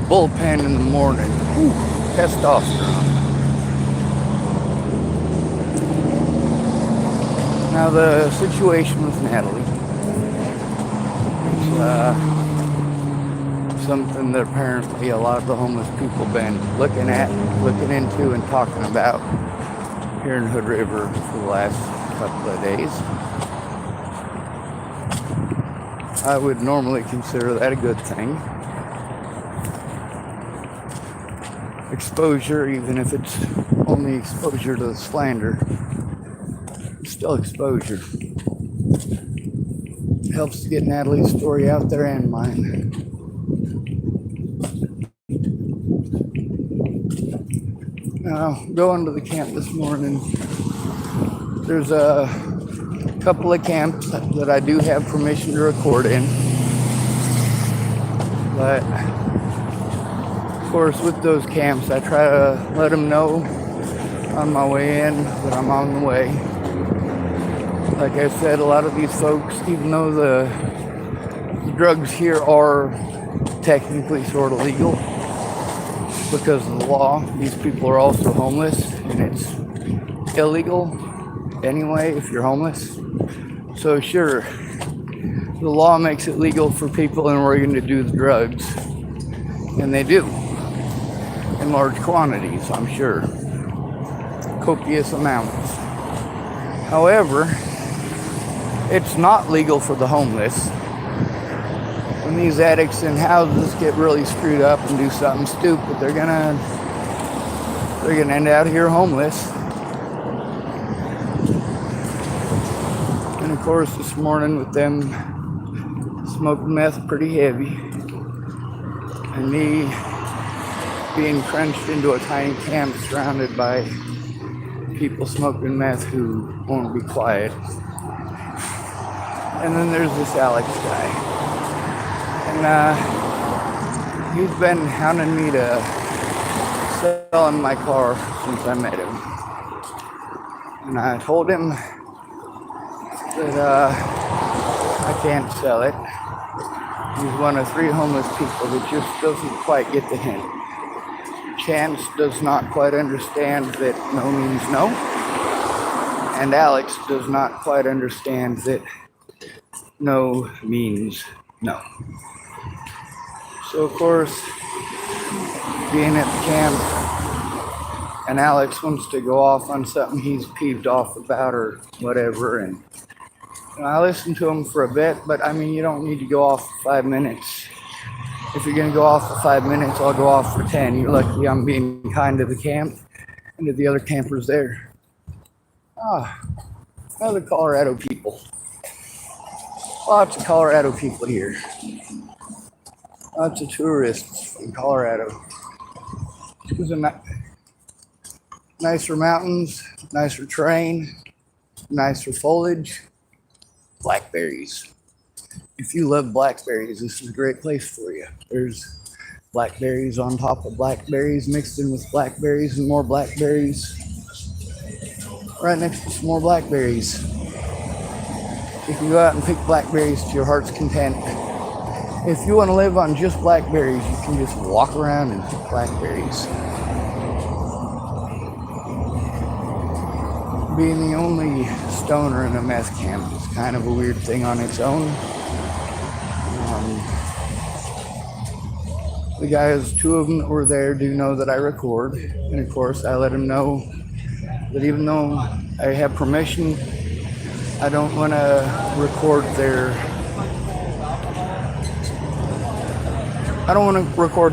Bullpen in the morning. Whew, testosterone. Now the situation with Natalie is something that apparently a lot of the homeless people been looking into and talking about here in Hood River for the last couple of days. I would normally consider that a good thing. Exposure, even if it's only exposure to the slander, it's still exposure. It helps to get Natalie's story out there and mine. Now, going to the camp this morning, there's a couple of camps that I do have permission to record in. But, of course, with those camps, I try to let them know on my way in that I'm on the way. Like I said, a lot of these folks, even though the drugs here are technically sort of legal because of the law, these people are also homeless, and it's illegal anyway if you're homeless. So sure, the law makes it legal for people in Oregon to do the drugs, and they do in large quantities, I'm sure, copious amounts. However, it's not legal for the homeless. When these addicts in houses get really screwed up and do something stupid, they're gonna end out here homeless. And of course, this morning with them smoking meth pretty heavy, and me being crunched into a tiny camp surrounded by people smoking meth who won't be quiet. And then there's this Alex guy. And he's been hounding me to sell him my car since I met him. And I told him that I can't sell it. He's one of 3 homeless people that just doesn't quite get the hint. Chance does not quite understand that no means no. And Alex does not quite understand that no means no. So of course, being at the camp, and Alex wants to go off on something he's peeved off about or whatever, and I listened to him for a bit, but I mean, you don't need to go off for 5 minutes. If you're going to go off for 5 minutes, I'll go off for 10. You're lucky I'm being kind to the camp and to the other campers there. Other Colorado people. Lots of Colorado people here. Lots of tourists in Colorado. There's nicer mountains, nicer terrain, nicer foliage, blackberries. If you love blackberries, this is a great place for you. There's blackberries on top of blackberries, mixed in with blackberries and more blackberries. Right next to some more blackberries. You can go out and pick blackberries to your heart's content. If you want to live on just blackberries, you can just walk around and pick blackberries. Being the only stoner in a meth camp is kind of a weird thing on its own. The guys, 2 of them that were there, do know that I record. And of course, I let them know that even though I have permission, I don't want to record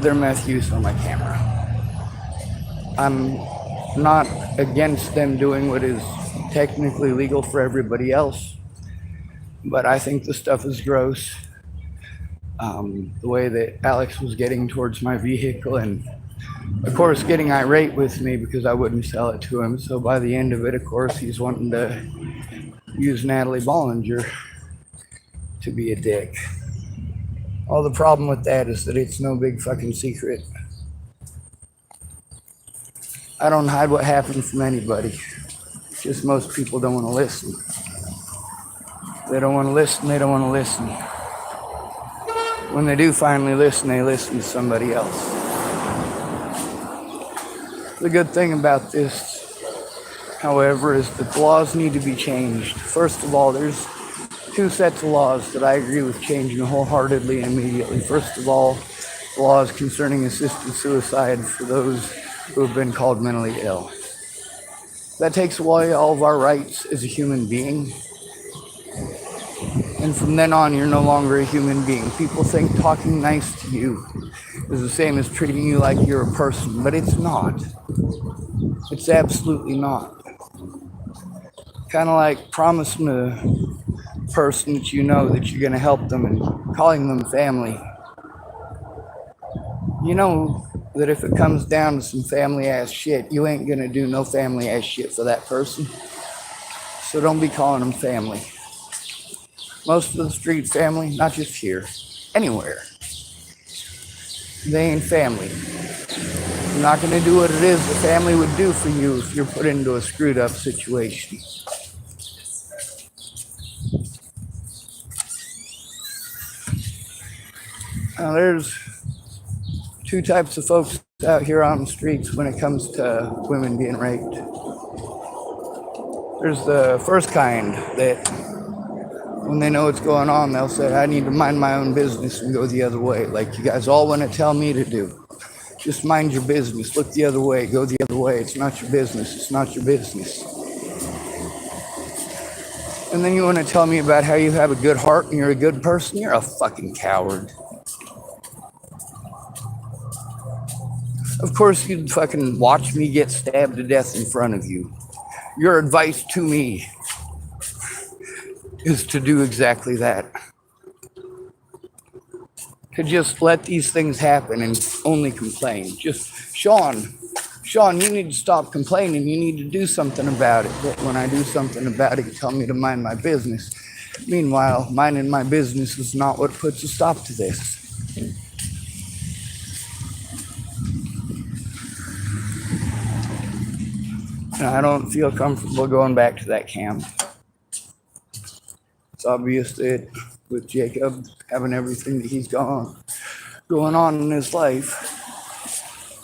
their meth use on my camera. I'm not against them doing what is technically legal for everybody else, but I think the stuff is gross. The way that Alex was getting towards my vehicle, and of course getting irate with me because I wouldn't sell it to him. So by the end of it, of course, he's wanting to use Natalie Bollinger to be a dick. All the problem with that is that it's no big fucking secret. I don't hide what happened from anybody. It's just most people don't want to listen. They don't want to listen. when they do finally listen, they listen to somebody else. The good thing about this, however, is that the laws need to be changed. First of all, there's two sets of laws that I agree with changing wholeheartedly and immediately. First of all, the laws concerning assisted suicide for those who have been called mentally ill. That takes away all of our rights as a human being. And from then on, you're no longer a human being. People think talking nice to you is the same as treating you like you're a person, but it's not. It's absolutely not. Kind of like promising a person that you know that you're going to help them and calling them family. You know that if it comes down to some family ass shit, you ain't going to do no family ass shit for that person. So don't be calling them family. Most of the street family, not just here, anywhere, they ain't family. You're not going to do what it is the family would do for you if you're put into a screwed up situation. Now, there's two types of folks out here on the streets when it comes to women being raped. There's the first kind that when they know what's going on, they'll say, I need to mind my own business and go the other way. Like you guys all want to tell me to do. Just mind your business. Look the other way. Go the other way. It's not your business. It's not your business. And then you want to tell me about how you have a good heart and you're a good person? You're a fucking coward. Of course, you'd fucking watch me get stabbed to death in front of you. Your advice to me is to do exactly that. To just let these things happen and only complain. Just, Sean, you need to stop complaining. You need to do something about it. But when I do something about it, you tell me to mind my business. Meanwhile, minding my business is not what puts a stop to this. And I don't feel comfortable going back to that camp. It's obvious that with Jacob having everything that he's going on in his life,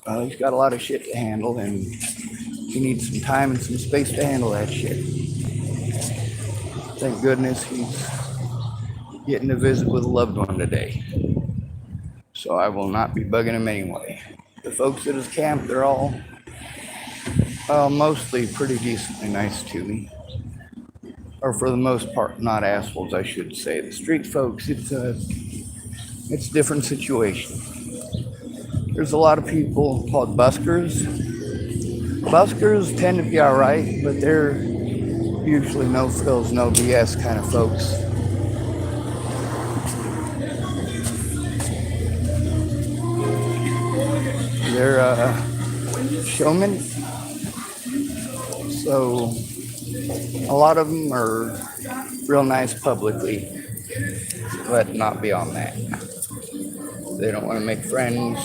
he's got a lot of shit to handle, and he needs some time and some space to handle that shit. Thank goodness he's getting to visit with a loved one today. So I will not be bugging him anyway. The folks at his camp, they're all mostly pretty decently nice to me. Or for the most part, not assholes, I should say. The street folks, it's a different situation. There's a lot of people called buskers. Buskers tend to be all right, but they're usually no frills, no BS kind of folks. They're showmen. So a lot of them are real nice publicly, but not beyond that. They don't want to make friends.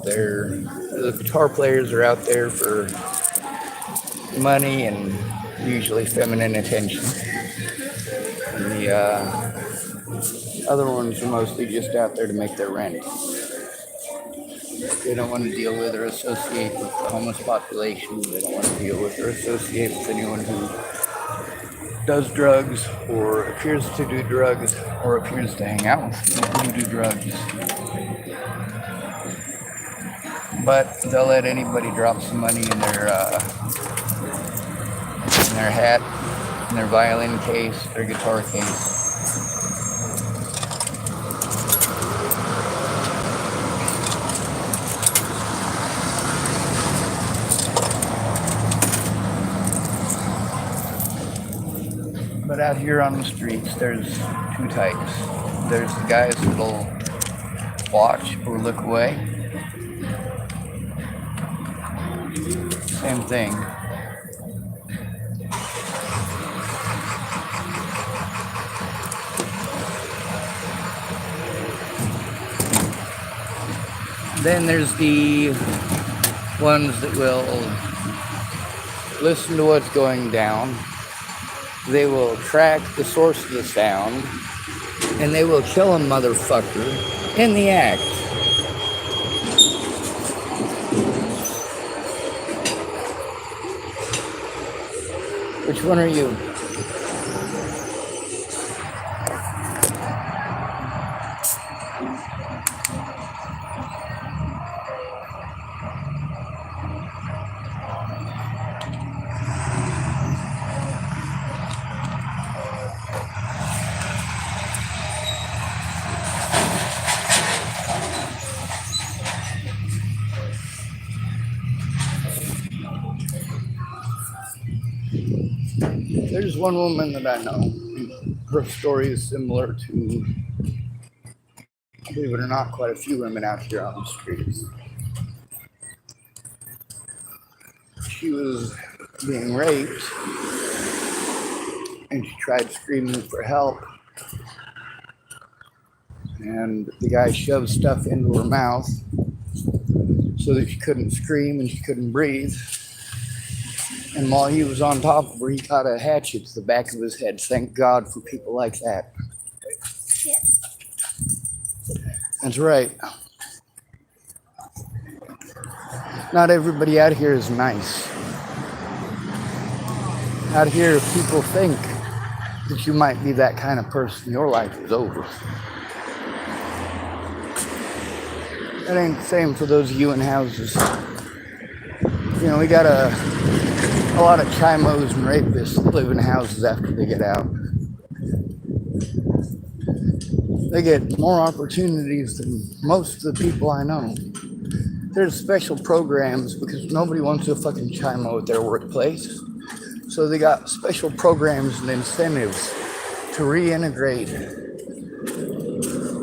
The guitar players are out there for money and usually feminine attention. And the other ones are mostly just out there to make their rent. They don't want to deal with or associate with the homeless population. They don't want to deal with or associate with anyone who does drugs or appears to do drugs or appears to hang out with people who do drugs. But they'll let anybody drop some money in their hat, in their violin case, their guitar case. But out here on the streets, there's two types. There's the guys that'll watch or look away. Same thing. Then there's the ones that will listen to what's going down. They will track the source of the sound, and they will kill a motherfucker in the act. Which one are you? There's one woman that I know. Her story is similar to, believe it or not, quite a few women out here on the streets. She was being raped and she tried screaming for help. And the guy shoved stuff into her mouth so that she couldn't scream and she couldn't breathe. And while he was on top of her, he caught a hatchet to the back of his head. Thank God for people like that. Yeah. That's right. Not everybody out here is nice. Out here, if people think that you might be that kind of person, your life is over. That ain't the same for those of you in houses. You know, we got a lot of chimos and rapists that live in houses after they get out. They get more opportunities than most of the people I know. There's special programs because nobody wants a fucking chimo at their workplace. So they got special programs and incentives to reintegrate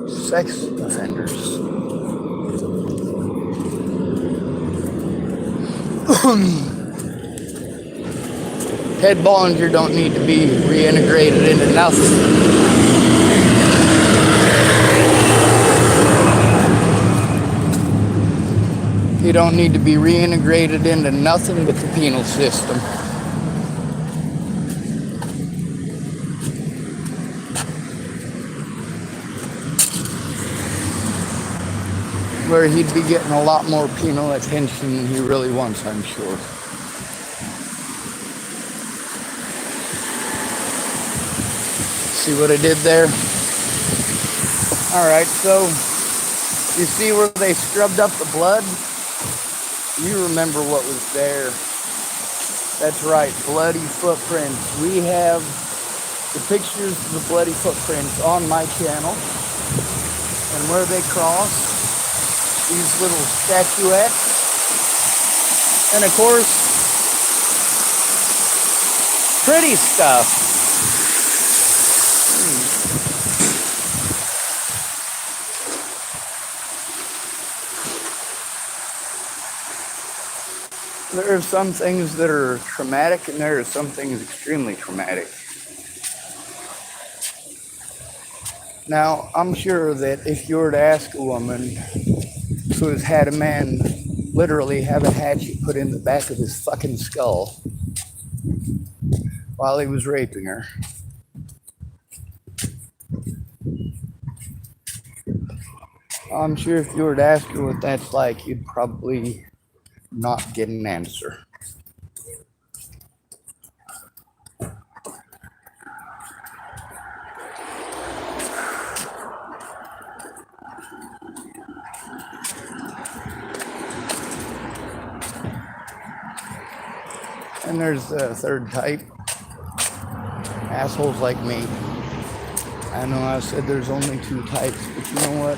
sex offenders. Ted Bollinger don't need to be reintegrated into nothing. He don't need to be reintegrated into nothing but the penal system. Where he'd be getting a lot more penal attention than he really wants, I'm sure. See what I did there? Alright, so you see where they scrubbed up the blood? You remember what was there. That's right, bloody footprints. We have the pictures of the bloody footprints on my channel. And where they cross, these little statuettes. And of course, pretty stuff. There are some things that are traumatic and there are some things extremely traumatic. Now, I'm sure that if you were to ask a woman who has had a man literally have a hatchet put in the back of his fucking skull while he was raping her, I'm sure if you were to ask her what that's like, you'd probably not get an answer. And there's the third type, assholes like me. I know I said there's only two types, but you know what?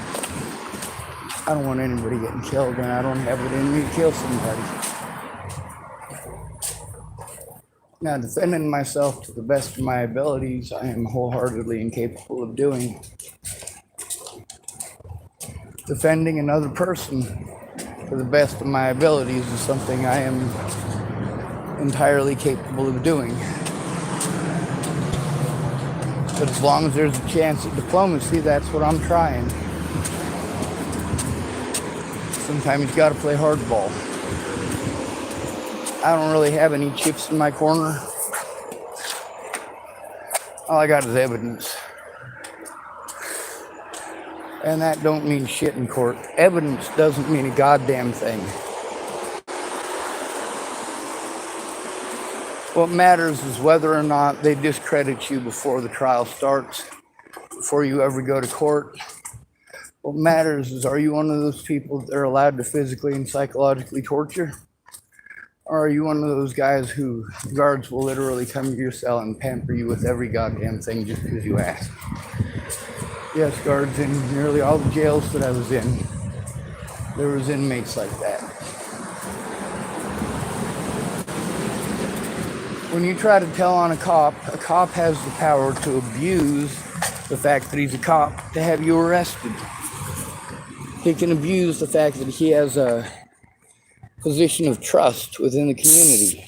I don't want anybody getting killed, and I don't have it in me to kill somebody. Now, defending myself to the best of my abilities, I am wholeheartedly incapable of doing. Defending another person to the best of my abilities is something I am entirely capable of doing. But as long as there's a chance at diplomacy, that's what I'm trying. Sometimes you gotta play hardball. I don't really have any chips in my corner. All I got is evidence. And that don't mean shit in court. Evidence doesn't mean a goddamn thing. What matters is whether or not they discredit you before the trial starts, before you ever go to court. What matters is, are you one of those people that are allowed to physically and psychologically torture? Or are you one of those guys who guards will literally come to your cell and pamper you with every goddamn thing just because you ask? Yes, guards, in nearly all the jails that I was in, there was inmates like that. When you try to tell on a cop has the power to abuse the fact that he's a cop to have you arrested. He can abuse the fact that he has a position of trust within the community.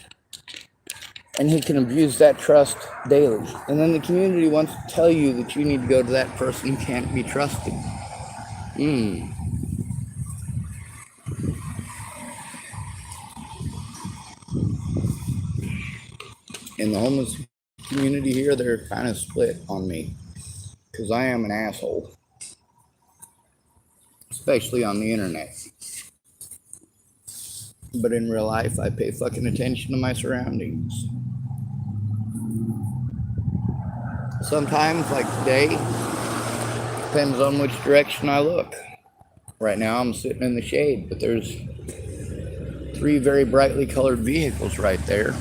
And he can abuse that trust daily. And then the community wants to tell you that you need to go to that person who can't be trusted. In the homeless community here, they're kind of split on me. Because I am an asshole. Especially on the internet. But in real life, I pay fucking attention to my surroundings. Sometimes, like today, depends on which direction I look. Right now, I'm sitting in the shade, but there's 3 very brightly colored vehicles right there.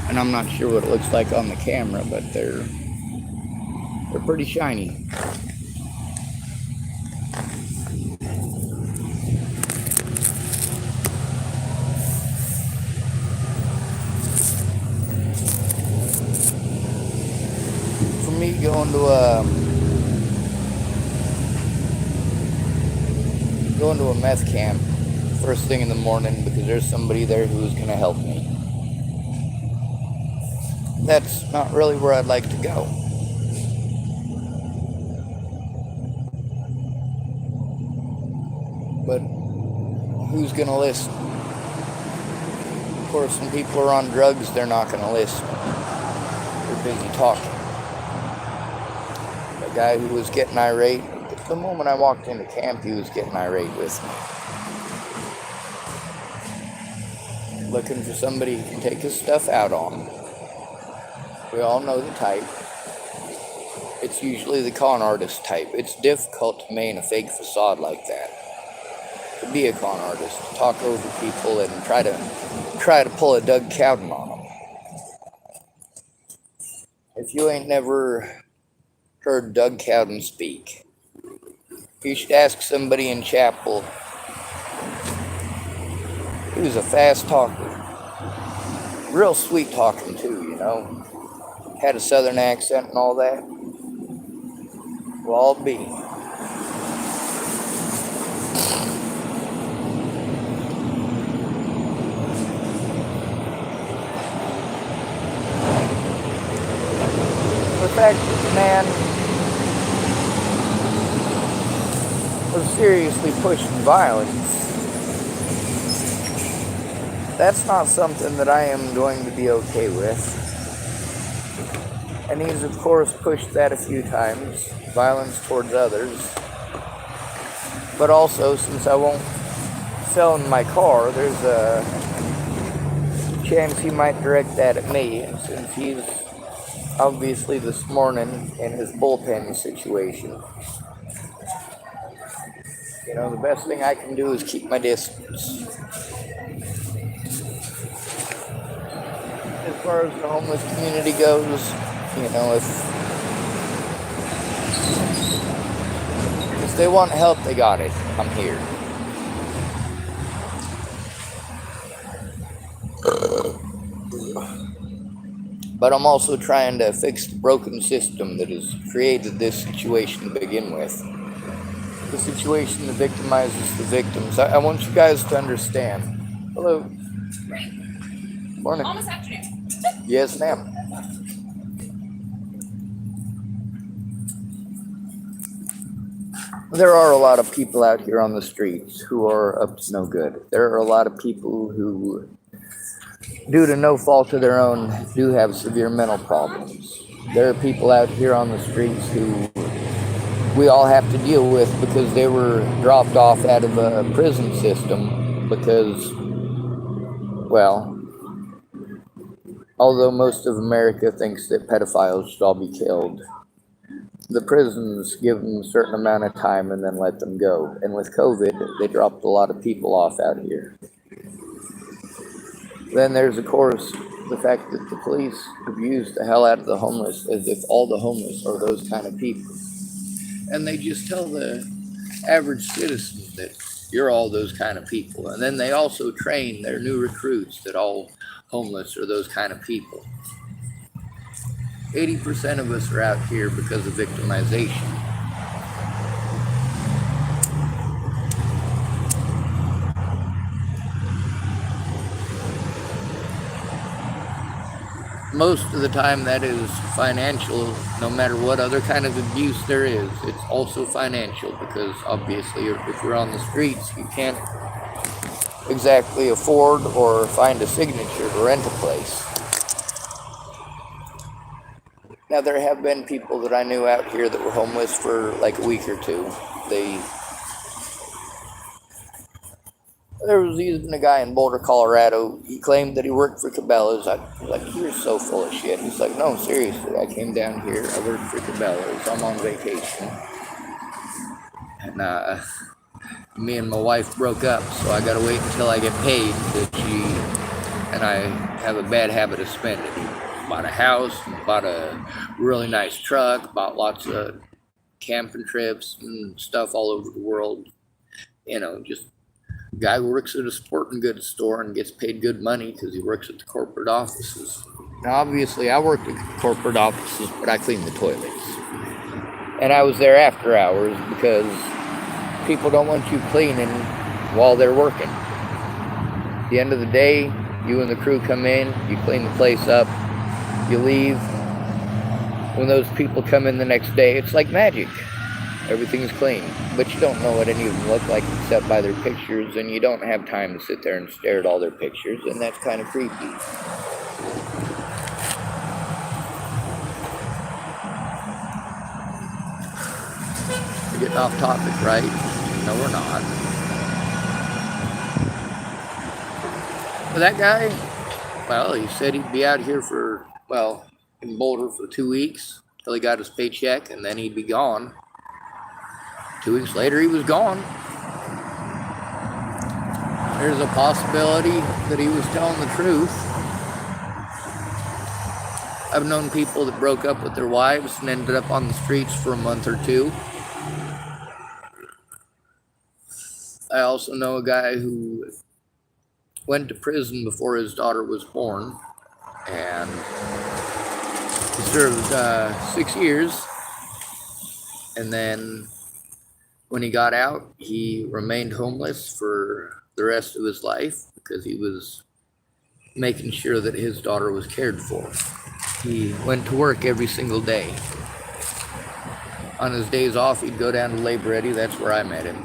And I'm not sure what it looks like on the camera, but they're pretty shiny. For me, going to a meth camp first thing in the morning because there's somebody there who's going to help me. That's not really where I'd like to go. But who's going to listen? Of course, when people are on drugs, they're not going to listen. They're busy talking. The guy who was getting irate, the moment I walked into camp, he was getting irate with me. Looking for somebody who can take his stuff out on. We all know the type. It's usually the con artist type. It's difficult to maintain a fake facade like that. To be a con artist, to talk over people and try to pull a Doug Cowden on them. If you ain't never heard Doug Cowden speak, you should ask somebody in chapel. He was a fast talker. Real sweet talking too, you know. Had a southern accent and all that. Well, I'll be. The fact that the man was seriously pushing violence, that's not something that I am going to be okay with. And he's, of course, pushed that a few times, violence towards others. But also, since I won't sell him my car, there's a chance he might direct that at me. And since he's obviously this morning in his bullpen situation, you know, the best thing I can do is keep my distance. As far as the homeless community goes, you know, if they want help, they got it. I'm here. But I'm also trying to fix the broken system that has created this situation to begin with. The situation that victimizes the victims. I want you guys to understand. Hello. Morning. Almost afternoon. Yes, ma'am. There are a lot of people out here on the streets who are up to no good. There are a lot of people who, due to no fault of their own, do have severe mental problems. There are people out here on the streets who we all have to deal with because they were dropped off out of a prison system because, well, although most of America thinks that pedophiles should all be killed, the prisons give them a certain amount of time and then let them go. And with COVID, they dropped a lot of people off out here. Then there's, of course, the fact that the police abuse the hell out of the homeless as if all the homeless are those kind of people. And they just tell the average citizen that you're all those kind of people. And then they also train their new recruits that all homeless are those kind of people. 80% of us are out here because of victimization. Most of the time that is financial, no matter what other kind of abuse there is. It's also financial because obviously if you're on the streets, you can't exactly afford or find a signature to rent a place. Now there have been people that I knew out here that were homeless for like a week or two. There was even a guy in Boulder, Colorado. He claimed that he worked for Cabela's. I was like, you're so full of shit. He's like, no, seriously, I came down here. I worked for Cabela's. I'm on vacation. And me and my wife broke up, so I gotta wait until I get paid. And I have a bad habit of spending. Bought a house, bought a really nice truck, bought lots of camping trips and stuff all over the world. You know, just guy who works at a sporting goods store and gets paid good money because he works at the corporate offices. Now, obviously, I worked at corporate offices, but I cleaned the toilets. And I was there after hours because people don't want you cleaning while they're working. At the end of the day, you and the crew come in, you clean the place up, you leave. When those people come in the next day, it's like magic. Everything's clean, but you don't know what any of them look like except by their pictures, and you don't have time to sit there and stare at all their pictures, and that's kind of creepy. We're getting off topic, right? No, we're not. But that guy, well, he said he'd be out here in Boulder for 2 weeks till he got his paycheck, and then he'd be gone. 2 weeks later, he was gone. There's a possibility that he was telling the truth. I've known people that broke up with their wives and ended up on the streets for a month or two. I also know a guy who went to prison before his daughter was born, and he served 6 years, and then when he got out, he remained homeless for the rest of his life because he was making sure that his daughter was cared for. He went to work every single day. On his days off, he'd go down to Labor Ready. That's where I met him.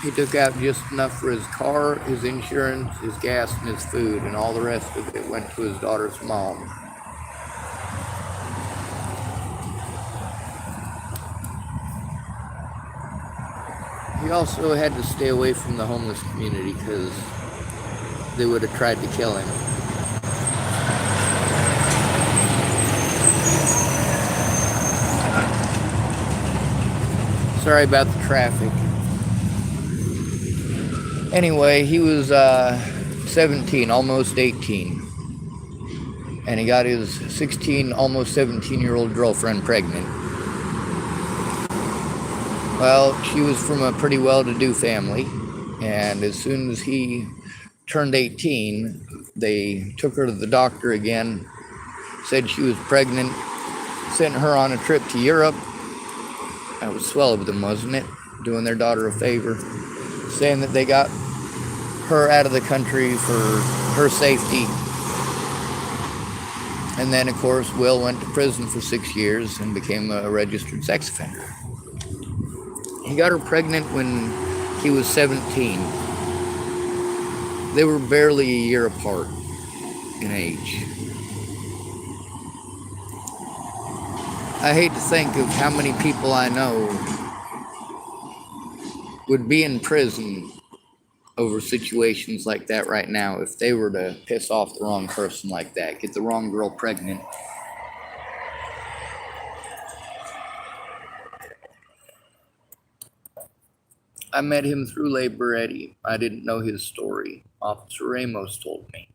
He took out just enough for his car, his insurance, his gas, and his food, and all the rest of it went to his daughter's mom. He also had to stay away from the homeless community because they would have tried to kill him. Sorry about the traffic. Anyway, he was 17, almost 18. And he got his 16, almost 17-year-old girlfriend pregnant. Well, she was from a pretty well-to-do family, and as soon as he turned 18, they took her to the doctor again, said she was pregnant, sent her on a trip to Europe. That was swell of them, wasn't it? Doing their daughter a favor, saying that they got her out of the country for her safety. And then, of course, Will went to prison for 6 years and became a registered sex offender. He got her pregnant when he was 17. They were barely a year apart in age. I hate to think of how many people I know would be in prison over situations like that right now if they were to piss off the wrong person like that, get the wrong girl pregnant. I met him through Labor Eddie. I didn't know his story. Officer Ramos told me.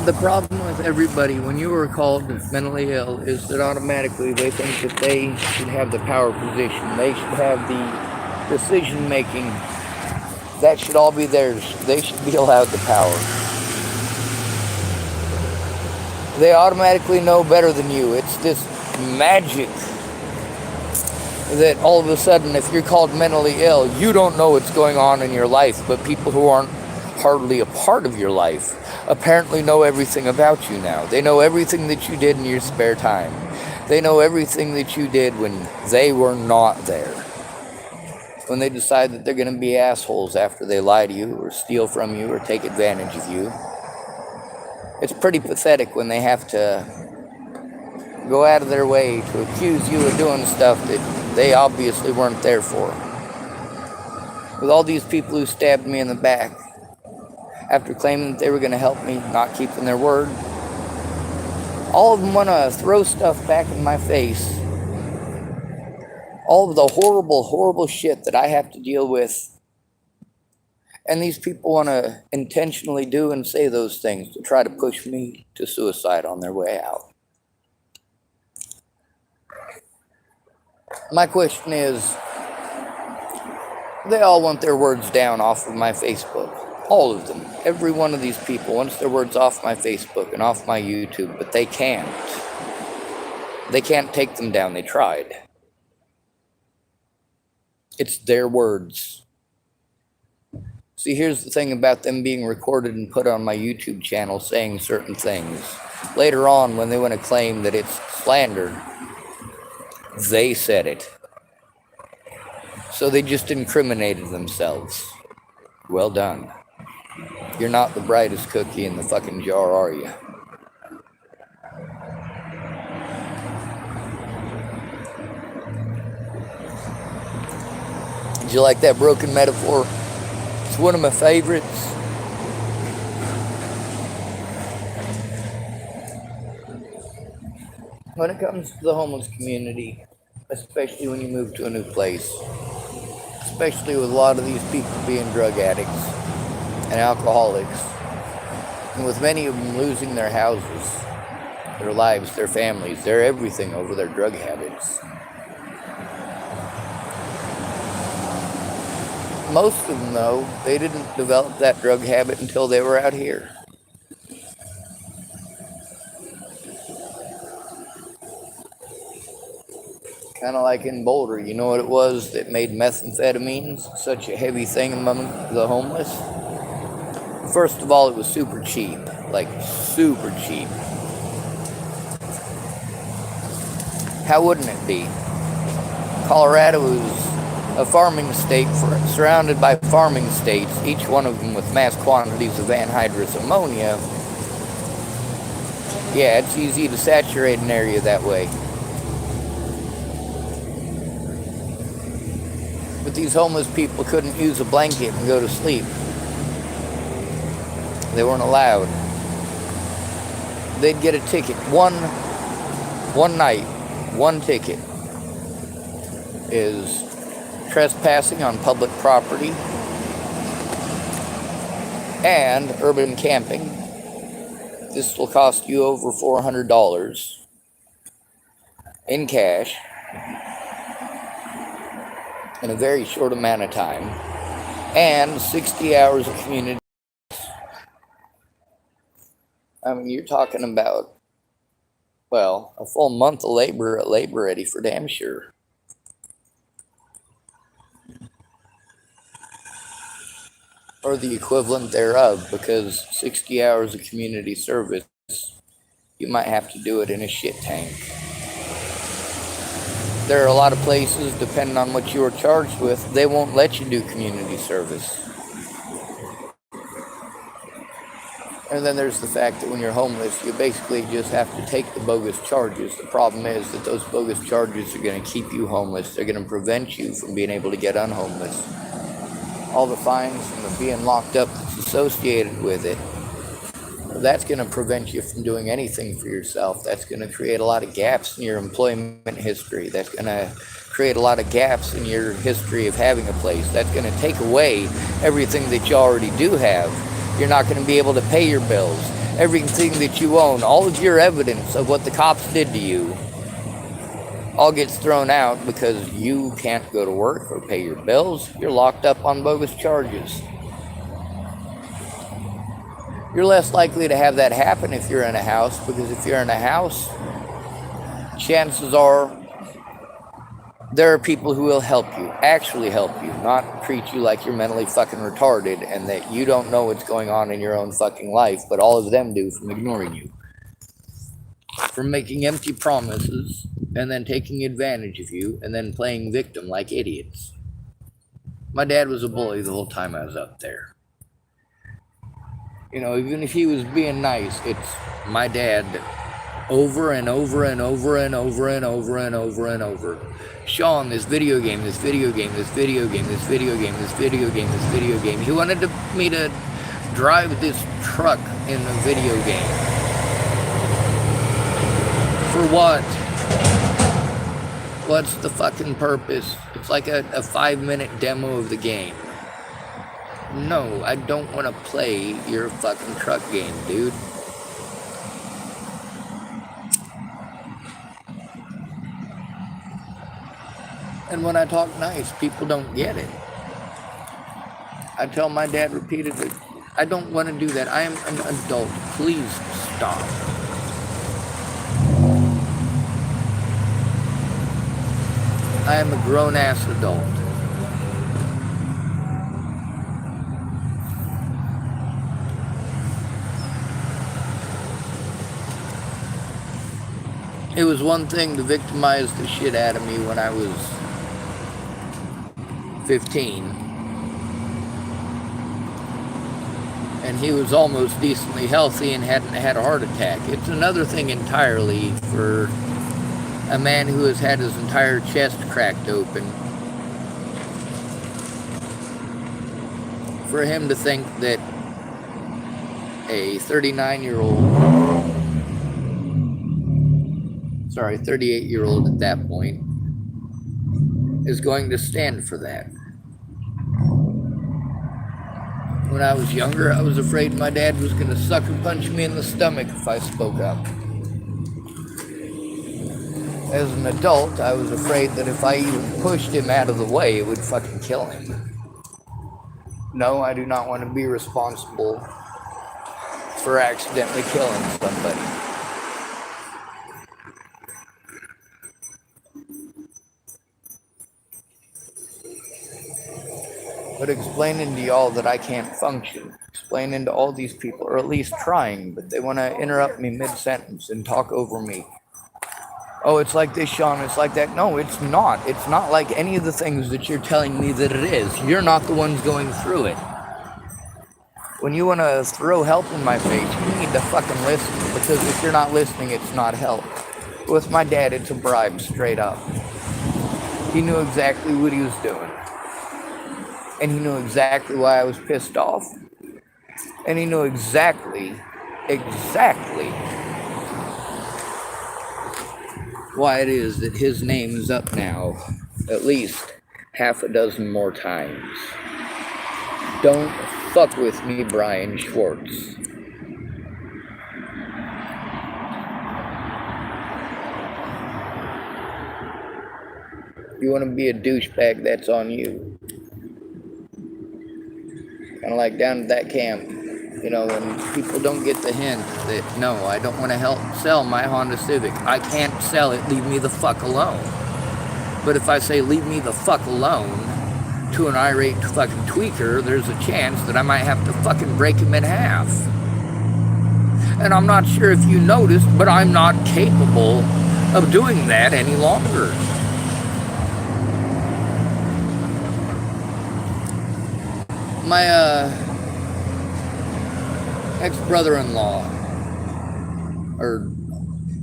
The problem with everybody when you are called mentally ill is that automatically they think that they should have the power position. They should have the decision making. That should all be theirs. They should be allowed the power. They automatically know better than you. It's this magic that all of a sudden, if you're called mentally ill, you don't know what's going on in your life, but people who aren't hardly a part of your life apparently know everything about you now. They know everything that you did in your spare time. They know everything that you did when they were not there. When they decide that they're going to be assholes after they lie to you or steal from you or take advantage of you. It's pretty pathetic when they have to go out of their way to accuse you of doing stuff that they obviously weren't there for. With all these people who stabbed me in the back after claiming that they were going to help me, not keeping their word, all of them want to throw stuff back in my face. All of the horrible, horrible shit that I have to deal with. And these people want to intentionally do and say those things to try to push me to suicide on their way out. My question is, they all want their words down off of my Facebook. All of them. Every one of these people wants their words off my Facebook and off my YouTube, but they can't. They can't take them down. They tried. It's their words. See, here's the thing about them being recorded and put on my YouTube channel saying certain things. Later on, when they want to claim that it's slander, they said it. So they just incriminated themselves. Well done. You're not the brightest cookie in the fucking jar, are you? Did you like that broken metaphor? It's one of my favorites. When it comes to the homeless community, especially when you move to a new place, especially with a lot of these people being drug addicts and alcoholics, and with many of them losing their houses, their lives, their families, their everything over their drug habits. Most of them, though, they didn't develop that drug habit until they were out here. Kind of like in Boulder, you know what it was that made methamphetamines such a heavy thing among the homeless? First of all, it was super cheap, like super cheap. How wouldn't it be? Colorado is a farming state surrounded by farming states, each one of them with mass quantities of anhydrous ammonia. Yeah, it's easy to saturate an area that way. But these homeless people couldn't use a blanket and go to sleep. They weren't allowed. They'd get a ticket. One night, one ticket is trespassing on public property and urban camping. This will cost you over $400 in cash in a very short amount of time, and 60 hours of community. I mean, you're talking about, well, a full month of labor at Labor Ready for damn sure. or the equivalent thereof, because 60 hours of community service, you might have to do it in a shit tank. There are a lot of places, depending on what you are charged with, they won't let you do community service. And then there's the fact that when you're homeless, you basically just have to take the bogus charges. The problem is that those bogus charges are going to keep you homeless. They're going to prevent you from being able to get unhomeless. All the fines and the being locked up that's associated with it, that's going to prevent you from doing anything for yourself. That's going to create a lot of gaps in your employment history. That's going to create a lot of gaps in your history of having a place. That's going to take away everything that you already do have. You're not going to be able to pay your bills. Everything that you own, all of your evidence of what the cops did to you, all gets thrown out because you can't go to work or pay your bills. You're locked up on bogus charges. You're less likely to have that happen if you're in a house, because if you're in a house, chances are there are people who will help you, actually help you, not treat you like you're mentally fucking retarded and that you don't know what's going on in your own fucking life, but all of them do from ignoring you, from making empty promises and then taking advantage of you and then playing victim like idiots. My dad was a bully the whole time I was up there. You know, even if he was being nice, it's my dad over and over and over and over and over and over and over. Sean, this video game, this video game, this video game, this video game, this video game, this video game. He wanted me to drive this truck in a video game. For what? What's the fucking purpose? It's like a 5-minute demo of the game. No, I don't want to play your fucking truck game, dude. And when I talk nice, people don't get it. I tell my dad repeatedly, I don't want to do that. I am an adult. Please stop. I am a grown-ass adult. It was one thing to victimize the shit out of me when I was 15. And he was almost decently healthy and hadn't had a heart attack. It's another thing entirely for a man who has had his entire chest cracked open, for him to think that a 38-year-old at that point, is going to stand for that. When I was younger, I was afraid my dad was going to sucker punch me in the stomach if I spoke up. As an adult, I was afraid that if I even pushed him out of the way, it would fucking kill him. No, I do not want to be responsible for accidentally killing somebody. But explaining to y'all that I can't function, explaining to all these people, or at least trying, but they want to interrupt me mid-sentence and talk over me. Oh, it's like this, Sean, it's like that. No, it's not. It's not like any of the things that you're telling me that it is. You're not the ones going through it. When you want to throw help in my face, you need to fucking listen, because if you're not listening, it's not help. With my dad, it's a bribe, straight up. He knew exactly what he was doing. And he knew exactly why I was pissed off. And he knew exactly why it is that his name is up now at least half a dozen more times. Don't fuck with me, Brian Schwartz. You want to be a douchebag, that's on you. Kind of like down at that camp, you know, when people don't get the hint that, no, I don't want to help sell my Honda Civic. I can't sell it, leave me the fuck alone. But if I say, leave me the fuck alone, to an irate fucking tweaker, there's a chance that I might have to fucking break him in half. And I'm not sure if you noticed, but I'm not capable of doing that any longer. My ex-brother-in-law, or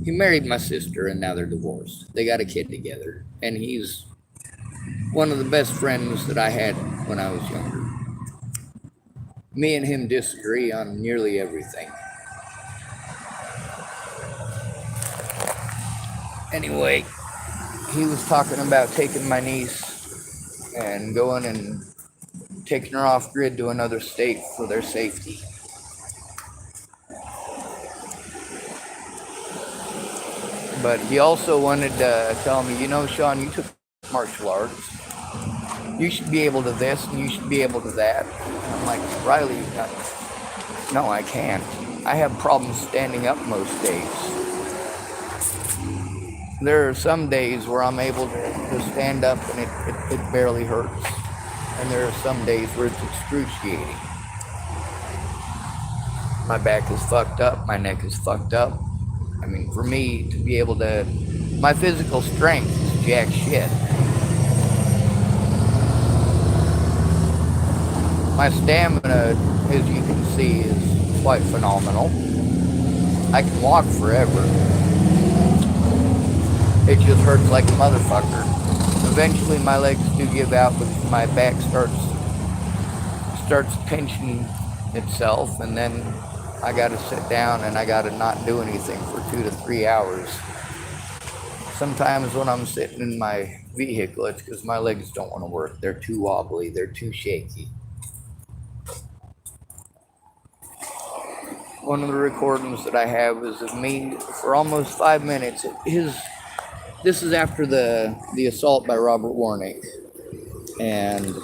he married my sister and now they're divorced. They got a kid together, and he's one of the best friends that I had when I was younger. Me and him disagree on nearly everything. Anyway, he was talking about taking my niece and going and taking her off grid to another state for their safety. But he also wanted to tell me, you know, Sean, you took martial arts. You should be able to this and you should be able to that. And I'm like, Riley, no, I can't. I have problems standing up most days. There are some days where I'm able to stand up and it barely hurts. And there are some days where it's excruciating. My back is fucked up. My neck is fucked up. I mean, for me to be able to, my physical strength is jack shit. My stamina, as you can see, is quite phenomenal. I can walk forever. It just hurts like a motherfucker. Eventually my legs do give out because my back starts pinching itself, and then I gotta sit down and I gotta not do anything for 2 to 3 hours. Sometimes when I'm sitting in my vehicle, it's because my legs don't want to work. They're too wobbly, they're too shaky. One of the recordings that I have is of me for almost 5 minutes. This is after the assault by Robert Warnick. And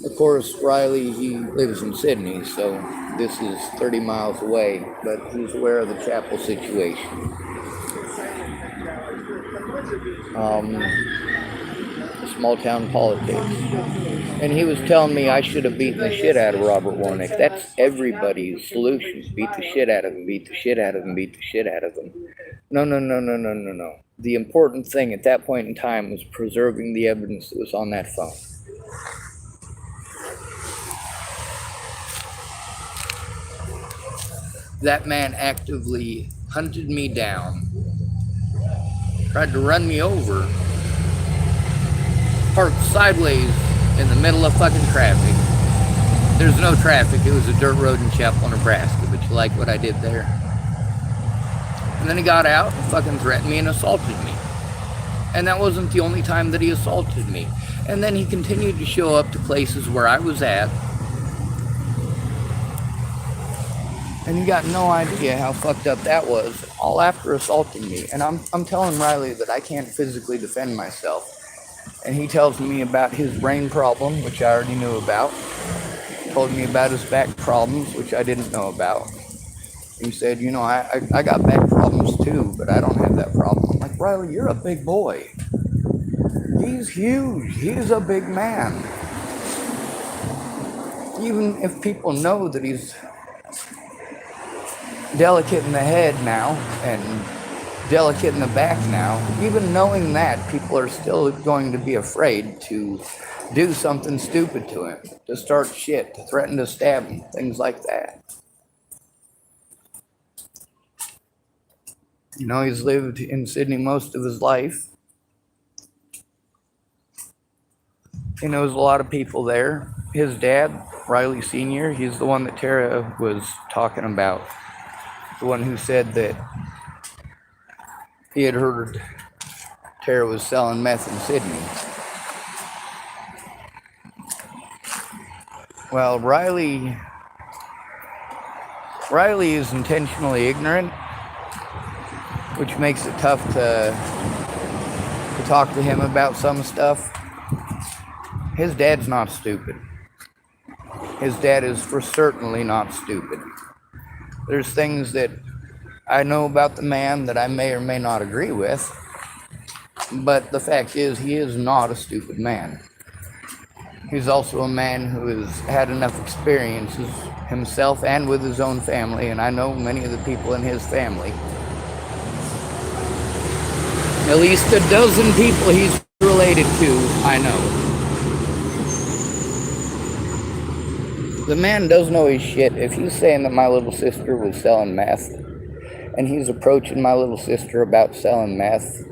of course, Riley, he lives in Sydney, so this is 30 miles away, but he's aware of the chapel situation. Small town politics. And he was telling me I should have beaten the shit out of Robert Warnick. That's everybody's solution. Beat the shit out of him, beat the shit out of him, beat the shit out of him. No. The important thing at that point in time was preserving the evidence that was on that phone. That man actively hunted me down, tried to run me over, parked sideways in the middle of fucking traffic. There's no traffic. It was a dirt road in Chapel, Nebraska, but you like what I did there? And then he got out and fucking threatened me and assaulted me. And that wasn't the only time that he assaulted me. And then he continued to show up to places where I was at. And you got no idea how fucked up that was, all after assaulting me. And I'm telling Riley that I can't physically defend myself. And he tells me about his brain problem, which I already knew about. He told me about his back problems, which I didn't know about. He said, you know, I got back problems too, but I don't have that problem. I'm like, Riley, you're a big boy. He's huge. He's a big man. Even if people know that he's delicate in the head now and delicate in the back now, even knowing that, people are still going to be afraid to do something stupid to him, to start shit, to threaten to stab him, things like that. You know, he's lived in Sydney most of his life. He knows a lot of people there. His dad, Riley Sr., he's the one that Tara was talking about. The one who said that he had heard Tara was selling meth in Sydney. Well, Riley is intentionally ignorant, which makes it tough to talk to him about some stuff. His dad's not stupid. His dad is for certainly not stupid. There's things that I know about the man that I may or may not agree with, but the fact is he is not a stupid man. He's also a man who has had enough experiences himself and with his own family, and I know many of the people in his family. At least a dozen people he's related to, I know. The man does know his shit. If he's saying that my little sister was selling meth, and he's approaching my little sister about selling meth,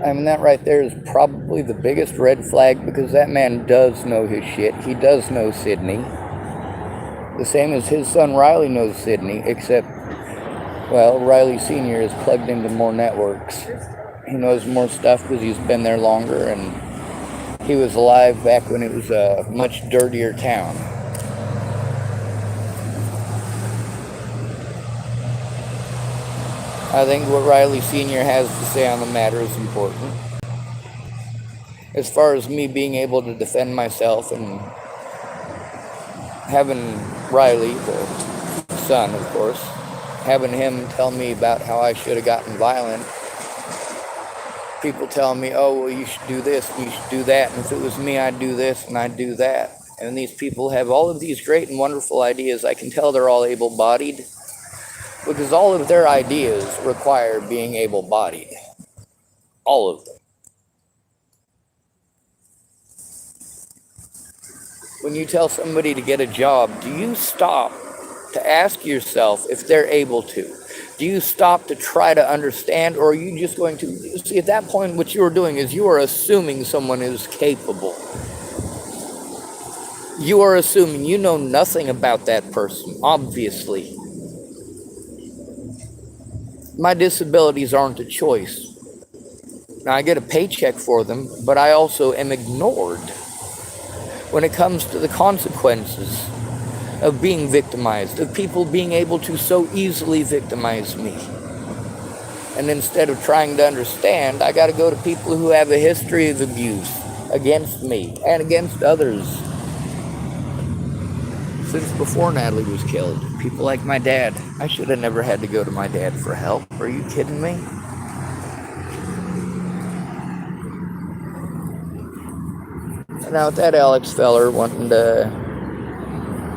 I mean, that right there is probably the biggest red flag, because that man does know his shit. He does know Sydney. The same as his son Riley knows Sydney, except, well, Riley Sr. is plugged into more networks. He knows more stuff because he's been there longer, and he was alive back when it was a much dirtier town. I think what Riley Sr. has to say on the matter is important. As far as me being able to defend myself and having Riley, the son, of course, having him tell me about how I should have gotten violent. People tell me, oh, well, you should do this and you should do that. And if it was me, I'd do this and I'd do that. And these people have all of these great and wonderful ideas. I can tell they're all able-bodied, because all of their ideas require being able-bodied. All of them. When you tell somebody to get a job, do you stop to ask yourself if they're able to? Do you stop to try to understand, or are you just going to... See, at that point, what you are doing is you are assuming someone is capable. You are assuming you know nothing about that person, obviously. My disabilities aren't a choice. Now, I get a paycheck for them, but I also am ignored when it comes to the consequences of being victimized, of people being able to so easily victimize me. And instead of trying to understand, I got to go to people who have a history of abuse against me and against others. Since before Natalie was killed, people like my dad. I should have never had to go to my dad for help. Are you kidding me? Now, with that Alex feller wanting to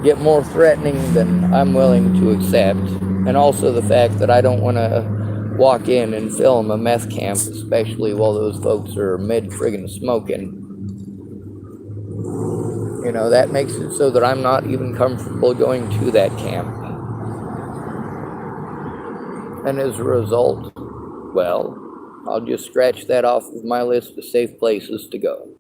get more threatening than I'm willing to accept, and also the fact that I don't want to walk in and film a meth camp, especially while those folks are mid-friggin' smoking. You know, that makes it so that I'm not even comfortable going to that camp. And as a result, well, I'll just scratch that off of my list of safe places to go.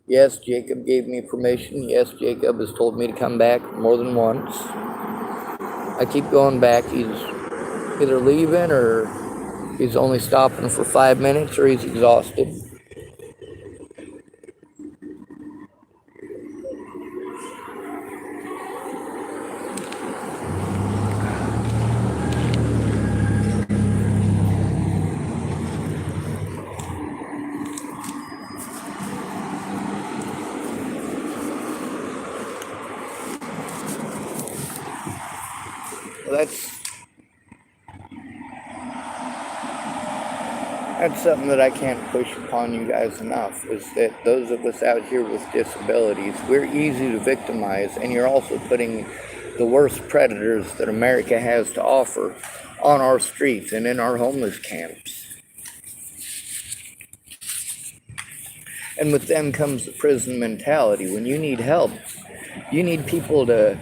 Yes, Jacob gave me permission. Yes, Jacob has told me to come back more than once. I keep going back. He's either leaving, or he's only stopping for 5 minutes, or he's exhausted. That's something that I can't push upon you guys enough, is that those of us out here with disabilities, we're easy to victimize, and you're also putting the worst predators that America has to offer on our streets and in our homeless camps. And with them comes the prison mentality. When you need help, you need people to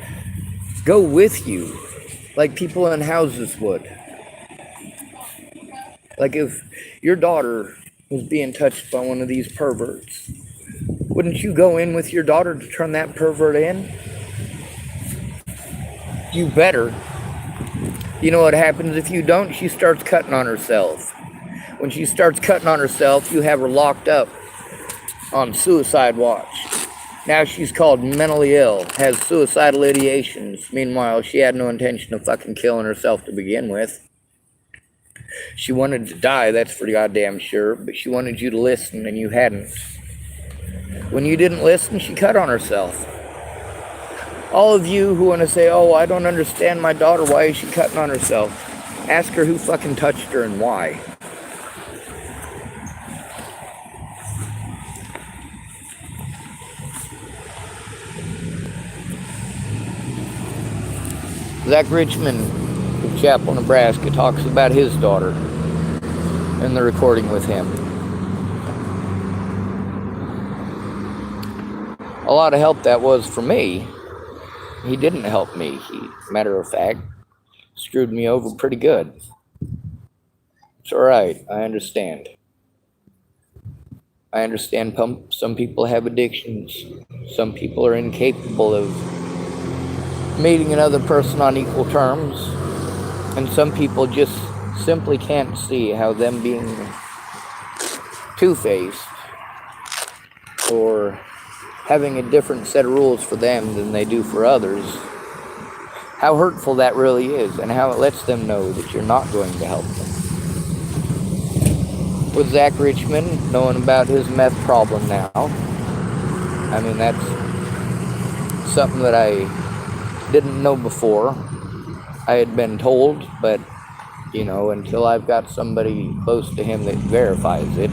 go with you, like people in houses would. Like if your daughter was being touched by one of these perverts, wouldn't you go in with your daughter to turn that pervert in? You better. You know what happens if you don't? She starts cutting on herself. When she starts cutting on herself, you have her locked up on suicide watch. Now she's called mentally ill, has suicidal ideations. Meanwhile, she had no intention of fucking killing herself to begin with. She wanted to die, that's for goddamn sure, but she wanted you to listen, and you hadn't. When you didn't listen, she cut on herself. All of you who want to say, oh, I don't understand my daughter, why is she cutting on herself? Ask her who fucking touched her and why. Zach Richmond of Chapel, Nebraska, talks about his daughter in the recording with him. A lot of help that was for me. He didn't help me. Matter of fact, screwed me over pretty good. It's all right. I understand. I understand some people have addictions. Some people are incapable of meeting another person on equal terms. And some people just simply can't see how them being two-faced or having a different set of rules for them than they do for others, how hurtful that really is and how it lets them know that you're not going to help them. With Zach Richmond, knowing about his meth problem now, I mean, that's something that I didn't know before. I had been told, but, you know, until I've got somebody close to him that verifies it,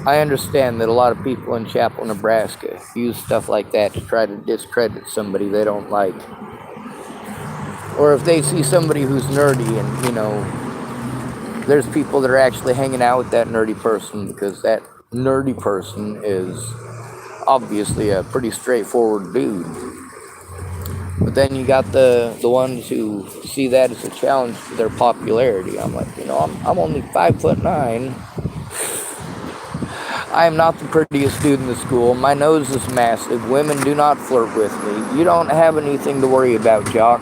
I understand that a lot of people in Chapel, Nebraska use stuff like that to try to discredit somebody they don't like. Or if they see somebody who's nerdy and, you know, there's people that are actually hanging out with that nerdy person because that nerdy person is obviously a pretty straightforward dude. But then you got the ones who see that as a challenge to their popularity. I'm like, you know, I'm only 5'9". I am not the prettiest dude in the school. My nose is massive. Women do not flirt with me. You don't have anything to worry about, Jock.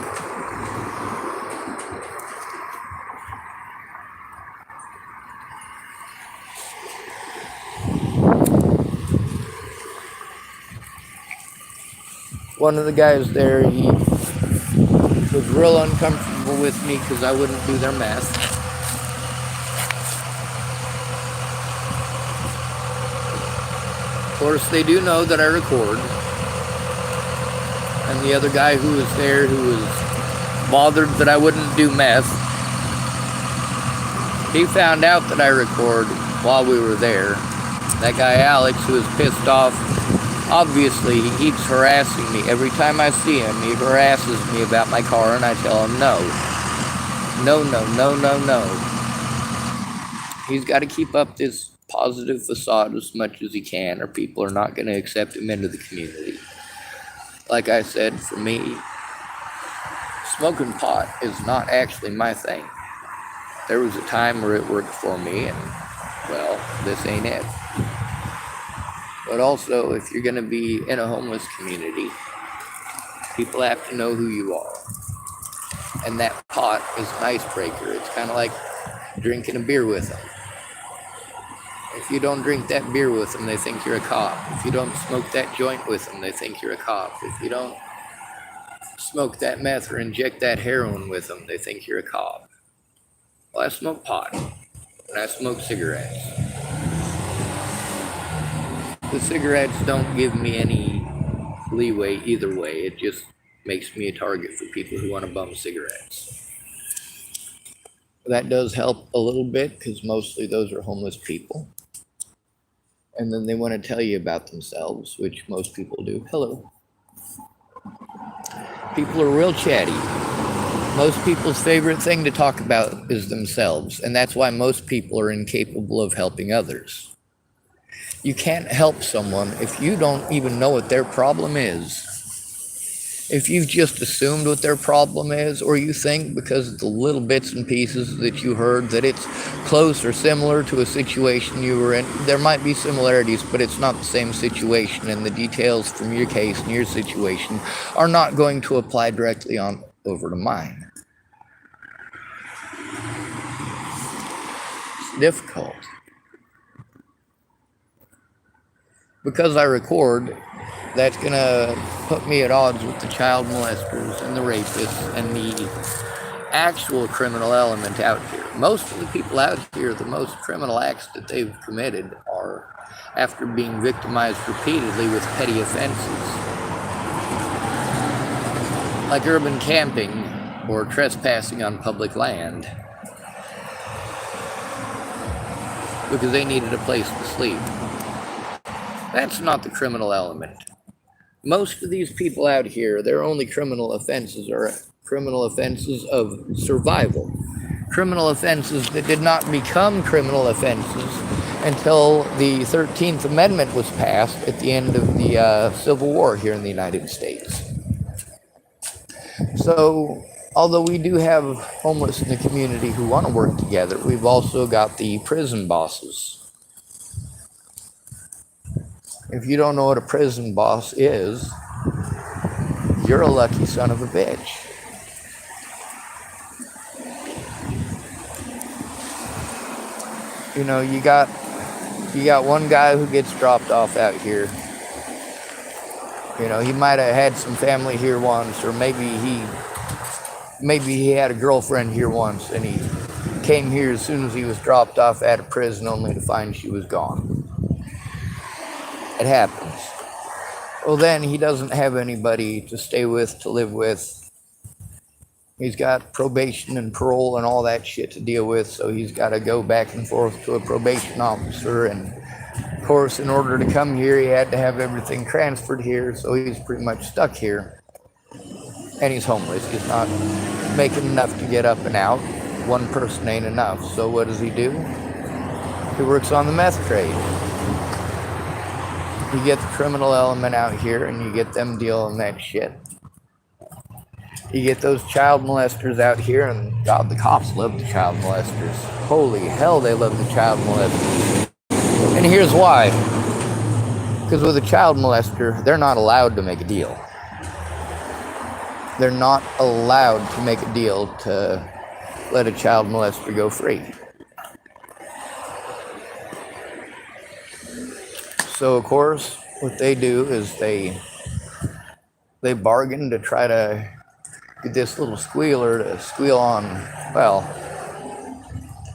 One of the guys there, he was real uncomfortable with me because I wouldn't do their math. Of course, they do know that I record. And the other guy who was there, who was bothered that I wouldn't do meth, he found out that I record while we were there. That guy Alex, who was pissed off, obviously he keeps harassing me. Every time I see him, he harasses me about my car, and I tell him no. No, no, no, no, no. He's got to keep up this positive facade as much as he can, or people are not going to accept him into the community. Like I said, for me, smoking pot is not actually my thing. There was a time where it worked for me, and, well, this ain't it. But also, if you're going to be in a homeless community, people have to know who you are. And that pot is an icebreaker. It's kind of like drinking a beer with them. If you don't drink that beer with them, they think you're a cop. If you don't smoke that joint with them, they think you're a cop. If you don't smoke that meth or inject that heroin with them, they think you're a cop. Well, I smoke pot, and I smoke cigarettes. The cigarettes don't give me any leeway either way. It just makes me a target for people who want to bum cigarettes. That does help a little bit because mostly those are homeless people. And then they want to tell you about themselves, which most people do. Hello. People are real chatty. Most people's favorite thing to talk about is themselves, and that's why most people are incapable of helping others. You can't help someone if you don't even know what their problem is. If you've just assumed what their problem is, or you think because of the little bits and pieces that you heard that it's close or similar to a situation you were in, there might be similarities, but it's not the same situation, and the details from your case and your situation are not going to apply directly on over to mine. It's difficult. Because I record, that's going to put me at odds with the child molesters and the rapists and the actual criminal element out here. Most of the people out here, the most criminal acts that they've committed are after being victimized repeatedly with petty offenses, like urban camping or trespassing on public land, because they needed a place to sleep. That's not the criminal element. Most of these people out here, their only criminal offenses are criminal offenses of survival. Criminal offenses that did not become criminal offenses until the 13th Amendment was passed at the end of the Civil War here in the United States. So, although we do have homeless in the community who want to work together, we've also got the prison bosses. If you don't know what a prison boss is, you're a lucky son of a bitch. You know, you got one guy who gets dropped off out here. You know, he might have had some family here once, or maybe he had a girlfriend here once, and he came here as soon as he was dropped off out of prison, only to find she was gone. It happens. Well, then he doesn't have anybody to stay with, to live with. He's got probation and parole and all that shit to deal with, so he's got to go back and forth to a probation officer. And of course, in order to come here, he had to have everything transferred here, so he's pretty much stuck here. And he's homeless. He's not making enough to get up and out. One person ain't enough. So what does he do? He works on the meth trade. You get the criminal element out here, and you get them dealing that shit. You get those child molesters out here, and God, the cops love the child molesters. Holy hell, they love the child molesters. And here's why. Because with a child molester, they're not allowed to make a deal. They're not allowed to make a deal to let a child molester go free. So, of course, what they do is they bargain to try to get this little squealer to squeal on, well,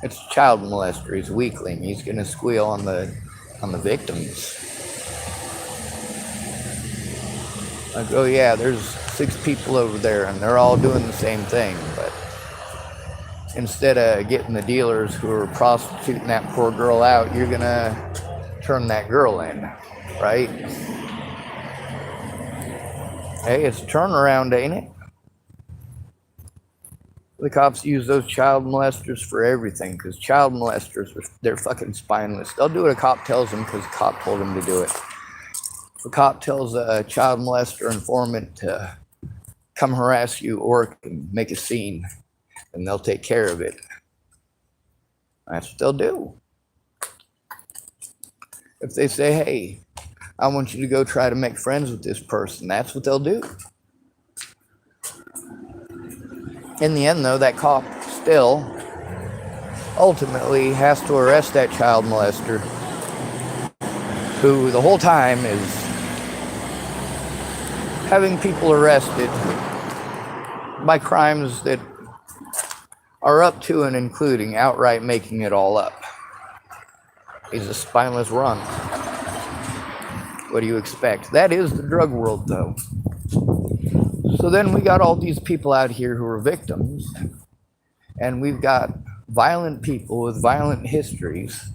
it's a child molester. He's a weakling. He's going to squeal on the victims. Like, oh yeah, there's 6 people over there, and they're all doing the same thing. But instead of getting the dealers who are prostituting that poor girl out, you're going to turn that girl in, right? Hey, it's a turnaround, ain't it? The cops use those child molesters for everything, because child molesters, they're fucking spineless. They'll do what a cop tells them because the cop told them to do it. If a cop tells a child molester informant to come harass you or make a scene, then they'll take care of it. That's what they'll do. If they say, hey, I want you to go try to make friends with this person, that's what they'll do. In the end, though, that cop still ultimately has to arrest that child molester, who the whole time is having people arrested by crimes that are up to and including outright making it all up. He's a spineless runt. What do you expect? That is the drug world, though. So then we got all these people out here who are victims, and we've got violent people with violent histories,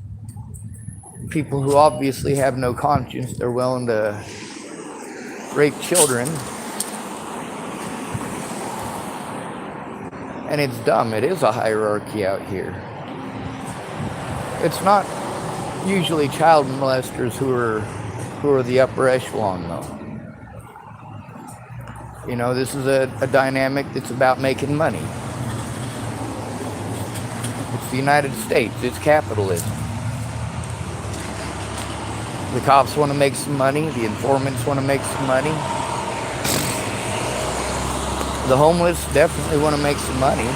people who obviously have no conscience. They're willing to rape children. And it's dumb. It is a hierarchy out here. It's not usually child molesters who are the upper echelon, though. You know, this is a dynamic that's about making money. It's the United States. It's capitalism. The cops want to make some money. The informants want to make some money. The homeless definitely want to make some money.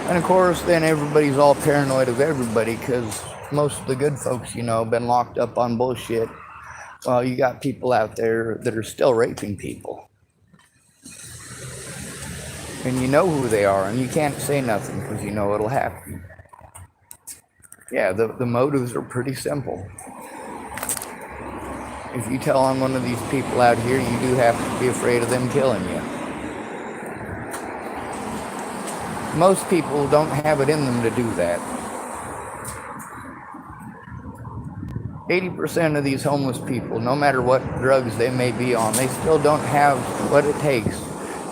And of course, then everybody's all paranoid of everybody, because most of the good folks, you know, have been locked up on bullshit. Well, you got people out there that are still raping people. And you know who they are, and you can't say nothing because you know it'll happen. Yeah, the motives are pretty simple. If you tell on one of these people out here, you do have to be afraid of them killing you. Most people don't have it in them to do that. 80% of these homeless people, no matter what drugs they may be on, they still don't have what it takes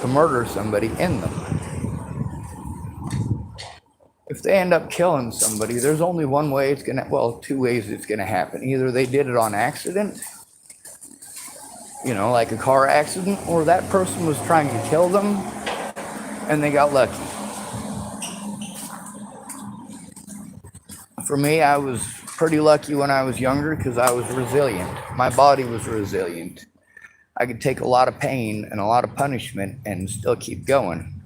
to murder somebody in them. If they end up killing somebody, there's only one way it's gonna, well, two ways it's gonna happen. Either they did it on accident, like a car accident, or that person was trying to kill them and they got lucky. For me, I was pretty lucky when I was younger because I was resilient. My body was resilient. I could take a lot of pain and a lot of punishment and still keep going.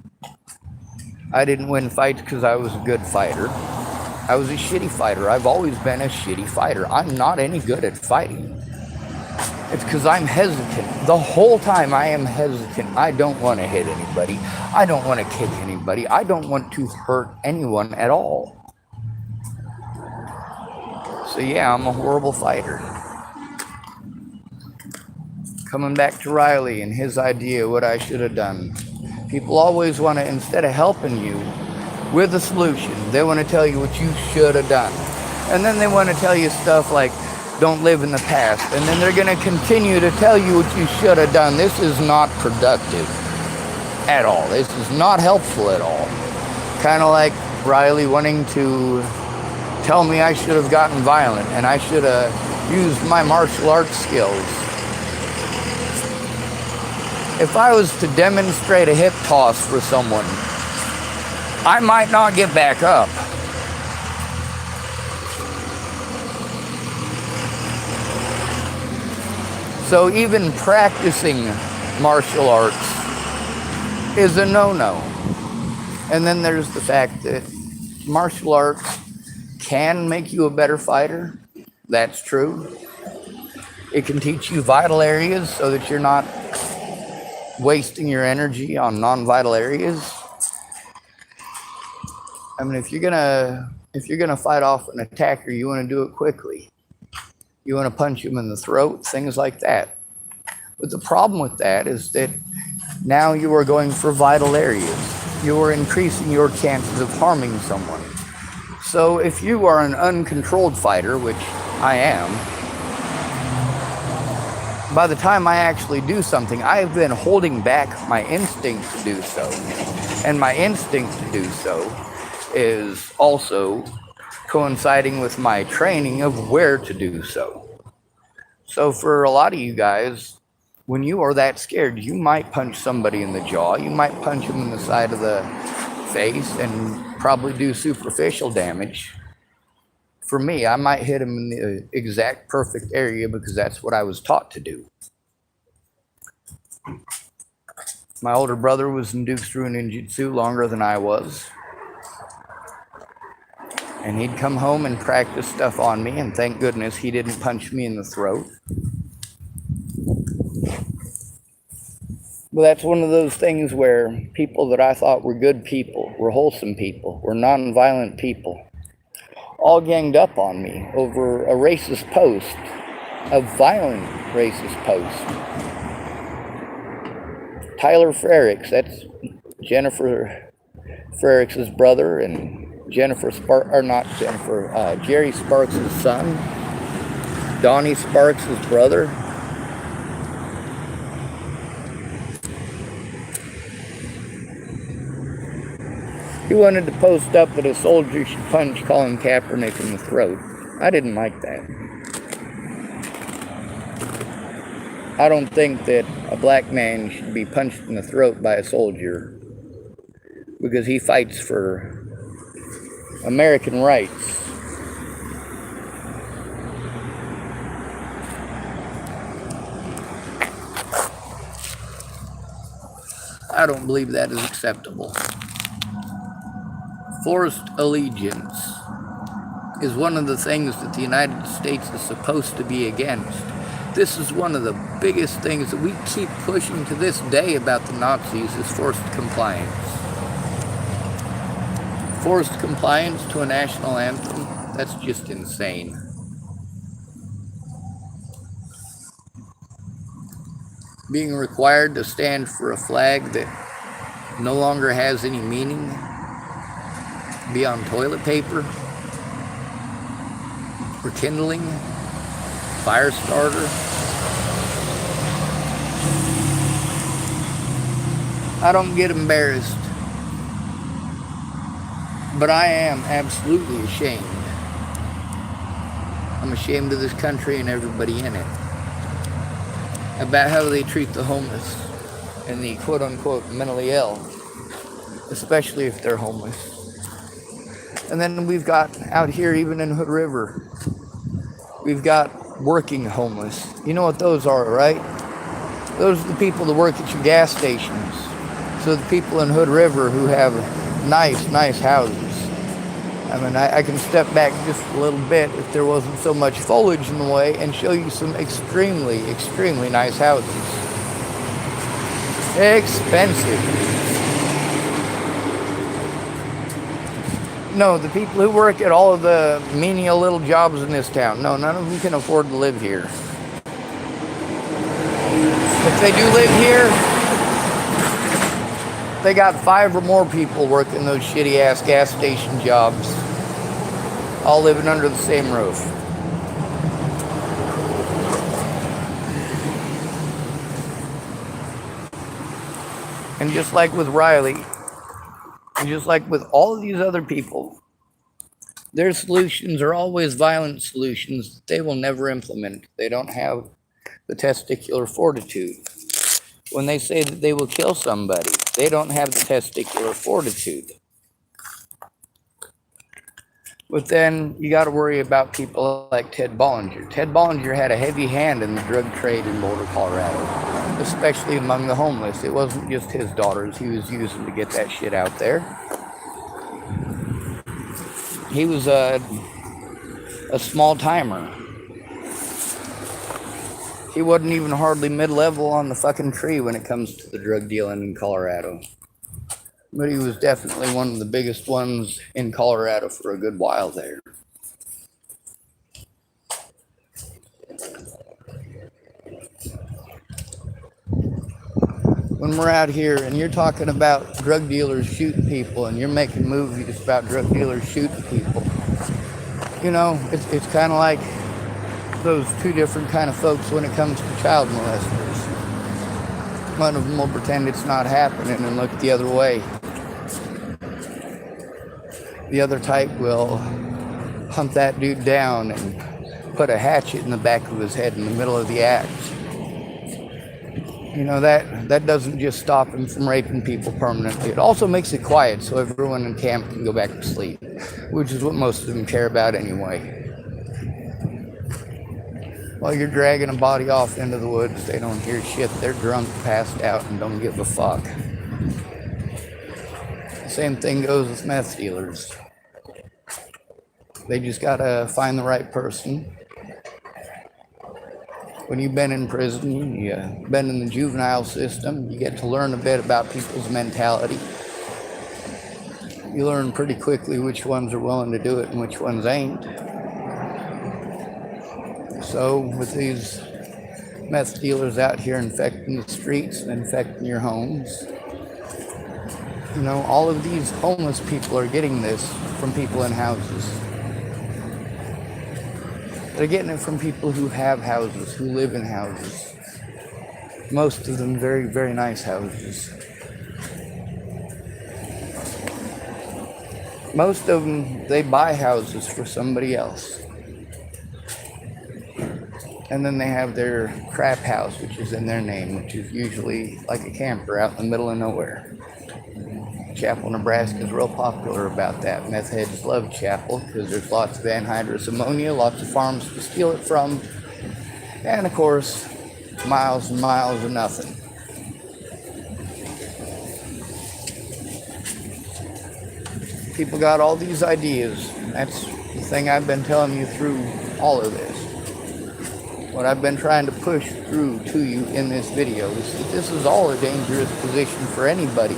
I didn't win fights because I was a good fighter. I was a shitty fighter. I've always been a shitty fighter. I'm not any good at fighting. It's because I'm hesitant. The whole time I am hesitant. I don't want to hit anybody. I don't want to kick anybody. I don't want to hurt anyone at all. So yeah, I'm a horrible fighter. Coming back to Riley and his idea, what I should have done. People always want to, instead of helping you with a solution, they want to tell you what you should have done. And then they want to tell you stuff like, don't live in the past. And then they're going to continue to tell you what you should have done. This is not productive at all. This is not helpful at all. Kind of like Riley wanting to tell me I should have gotten violent and I should have used my martial arts skills. If I was to demonstrate a hip toss for someone, I might not get back up. So even practicing martial arts is a no-no. And then there's the fact that martial arts can make you a better fighter. That's true. It can teach you vital areas so that you're not wasting your energy on non-vital areas. I mean, if you're gonna fight off an attacker, you want to do it quickly. You want to punch him in the throat, things like that. But the problem with that is that now you are going for vital areas. You are increasing your chances of harming someone. So if you are an uncontrolled fighter, which I am, by the time I actually do something, I have been holding back my instinct to do so. And my instinct to do so is also coinciding with my training of where to do so. So for a lot of you guys, when you are that scared, you might punch somebody in the jaw, you might punch them in the side of the face and probably do superficial damage. For me, I might hit him in the exact perfect area because that's what I was taught to do. My older brother was in Dukes-ryu ninjutsu longer than I was. And he'd come home and practice stuff on me, and thank goodness he didn't punch me in the throat. But that's one of those things where people that I thought were good people, were wholesome people, were non-violent people, all ganged up on me over a racist post, a violent racist post. Tyler Frericks, that's Jennifer Frericks' brother, and Jerry Sparks' son, Donnie Sparks' brother. He wanted to post up that a soldier should punch Colin Kaepernick in the throat. I didn't like that. I don't think that a black man should be punched in the throat by a soldier because he fights for American rights. I don't believe that is acceptable. Forced allegiance is one of the things that the United States is supposed to be against. This is one of the biggest things that we keep pushing to this day about the Nazis is forced compliance. Forced compliance to a national anthem, that's just insane. Being required to stand for a flag that no longer has any meaning, be on toilet paper or kindling, fire starter. I don't get embarrassed, but I am absolutely ashamed. I'm ashamed of this country and everybody in it about how they treat the homeless and the quote-unquote mentally ill, especially if they're homeless. And then we've got out here, even in Hood River, we've got working homeless. You know what those are, right? Those are the people that work at your gas stations. So the people in Hood River who have nice houses. I mean, I can step back just a little bit if there wasn't so much foliage in the way and show you some extremely nice houses. Expensive. No, the people who work at all of the menial little jobs in this town, no, none of them can afford to live here. If they do live here, they got 5 or more people working those shitty ass gas station jobs, all living under the same roof. And just like with Riley, and just like with all of these other people, their solutions are always violent solutions that they will never implement. They don't have the testicular fortitude. When they say that they will kill somebody, they don't have the testicular fortitude. But then you got to worry about people like Ted Bollinger. Ted Bollinger had a heavy hand in the drug trade in Boulder, Colorado, especially among the homeless. It wasn't just his daughters he was using to get that shit out there. He was a small timer. He wasn't even hardly mid-level on the fucking tree when it comes to the drug dealing in Colorado. But he was definitely one of the biggest ones in Colorado for a good while there. When we're out here and you're talking about drug dealers shooting people and you're making movies about drug dealers shooting people, you know, it's kind of like those two different kind of folks when it comes to child molesters. One of them will pretend it's not happening and look the other way. The other type will hunt that dude down and put a hatchet in the back of his head in the middle of the act. You know, that doesn't just stop him from raping people permanently. It also makes it quiet so everyone in camp can go back to sleep, which is what most of them care about anyway. While you're dragging a body off into the woods, they don't hear shit. They're drunk, passed out, and don't give a fuck. The same thing goes with meth dealers. They just gotta find the right person. When you've been in prison, you've been in the juvenile system, you get to learn a bit about people's mentality. You learn pretty quickly which ones are willing to do it and which ones ain't. So with these meth dealers out here infecting the streets and infecting your homes, you know, all of these homeless people are getting this from people in houses. They're getting it from people who have houses, who live in houses. Most of them very nice houses. Most of them, they buy houses for somebody else. And then they have their crap house, which is in their name, which is usually like a camper out in the middle of nowhere. Chapel, Nebraska is real popular about that. Meth heads love Chapel because there's lots of anhydrous ammonia, lots of farms to steal it from, and of course, miles and miles of nothing. People got all these ideas. That's the thing I've been telling you through all of this. What I've been trying to push through to you in this video is that this is all a dangerous position for anybody,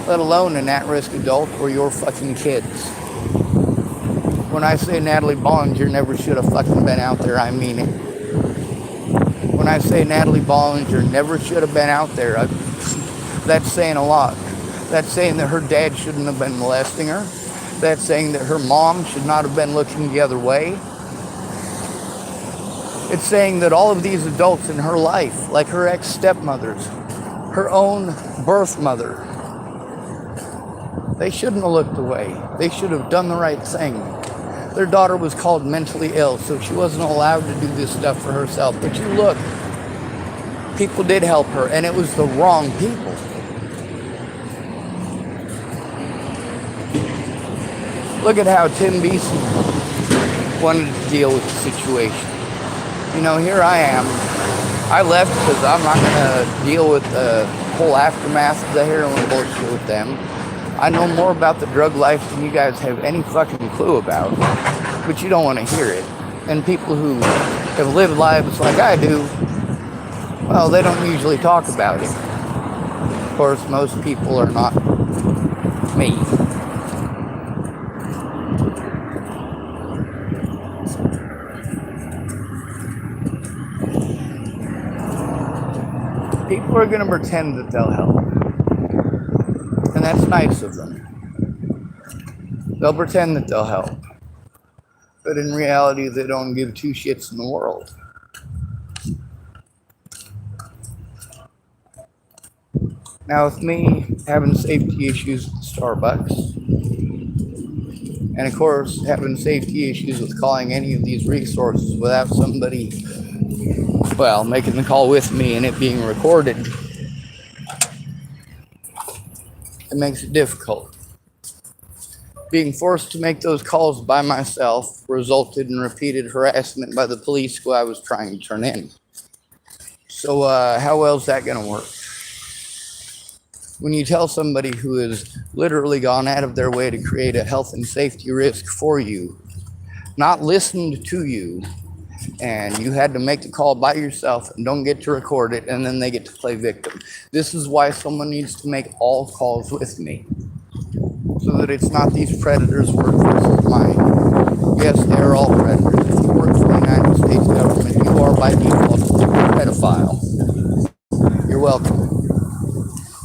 let alone an at-risk adult or your fucking kids. When I say Natalie Bollinger never should have fucking been out there, I mean it. When I say Natalie Bollinger never should have been out there, that's saying a lot. That's saying that her dad shouldn't have been molesting her. That's saying that her mom should not have been looking the other way. It's saying that all of these adults in her life, like her ex-stepmothers, her own birth mother, they shouldn't have looked away. They should have done the right thing. Their daughter was called mentally ill, so she wasn't allowed to do this stuff for herself. But you look, people did help her, and it was the wrong people. Look at how Tim Beeson wanted to deal with the situation. You know, here I am. I left because I'm not going to deal with the whole aftermath of the heroin bullshit with them. I know more about the drug life than you guys have any fucking clue about, but you don't want to hear it. And people who have lived lives like I do, well, they don't usually talk about it. Of course, most people are not me. People are going to pretend that they'll help. And that's nice of them. They'll pretend that they'll help. But in reality, they don't give two shits in the world. Now, with me having safety issues with Starbucks, and of course, having safety issues with calling any of these resources without somebody, well, making the call with me and it being recorded, it makes it difficult. Being forced to make those calls by myself resulted in repeated harassment by the police who I was trying to turn in. So how well is that going to work? When you tell somebody who has literally gone out of their way to create a health and safety risk for you, not listened to you, and you had to make the call by yourself and don't get to record it, and then they get to play victim. This is why someone needs to make all calls with me, so that it's not these predators' work versus mine. Yes, they are all predators. If you work for the United States government, you are by default a pedophile. You're welcome.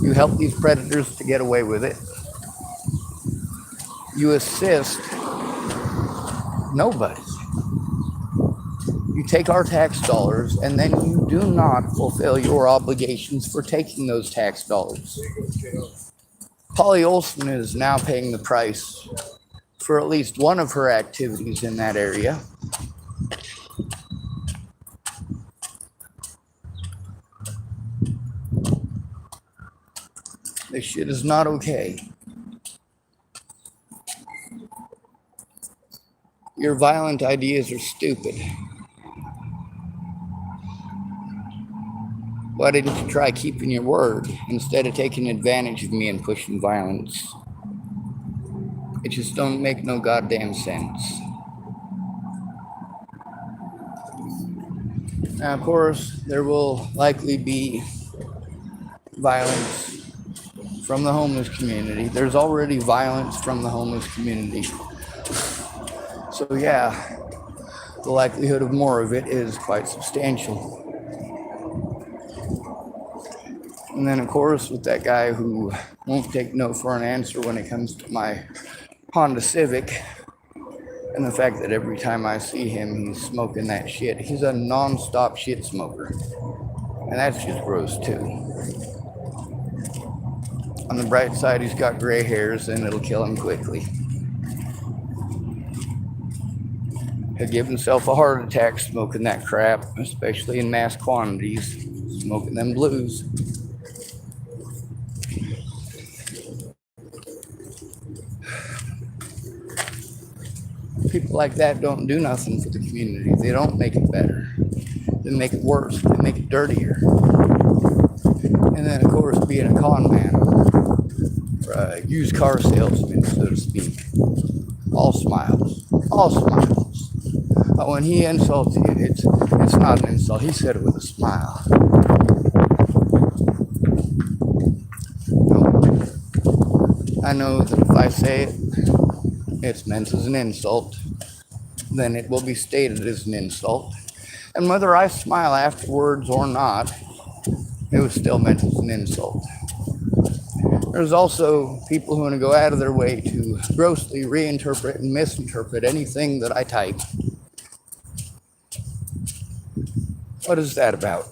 You help these predators to get away with it. You assist nobody. You take our tax dollars, and then you do not fulfill your obligations for taking those tax dollars. Polly Olson is now paying the price for at least one of her activities in that area. This shit is not okay. Your violent ideas are stupid. Why didn't you try keeping your word instead of taking advantage of me and pushing violence? It just don't make no goddamn sense. Now, of course, there will likely be violence from the homeless community. There's already violence from the homeless community. So yeah, the likelihood of more of it is quite substantial. And then, of course, with that guy who won't take no for an answer when it comes to my Honda Civic, and the fact that every time I see him, he's smoking that shit. He's a non-stop shit smoker. And that's just gross, too. On the bright side, he's got gray hairs, and it'll kill him quickly. He'll give himself a heart attack smoking that crap, especially in mass quantities, smoking them blues. People like that don't do nothing for the community. They don't make it better. They make it worse. They make it dirtier. And then, of course, being a con man, or a used car salesman, so to speak, all smiles. All smiles. But when he insults you, it's not an insult. He said it with a smile. I know that if I say it, it's meant as an insult, then it will be stated as an insult. And whether I smile afterwards or not, it was still meant as an insult. There's also people who want to go out of their way to grossly reinterpret and misinterpret anything that I type. What is that about?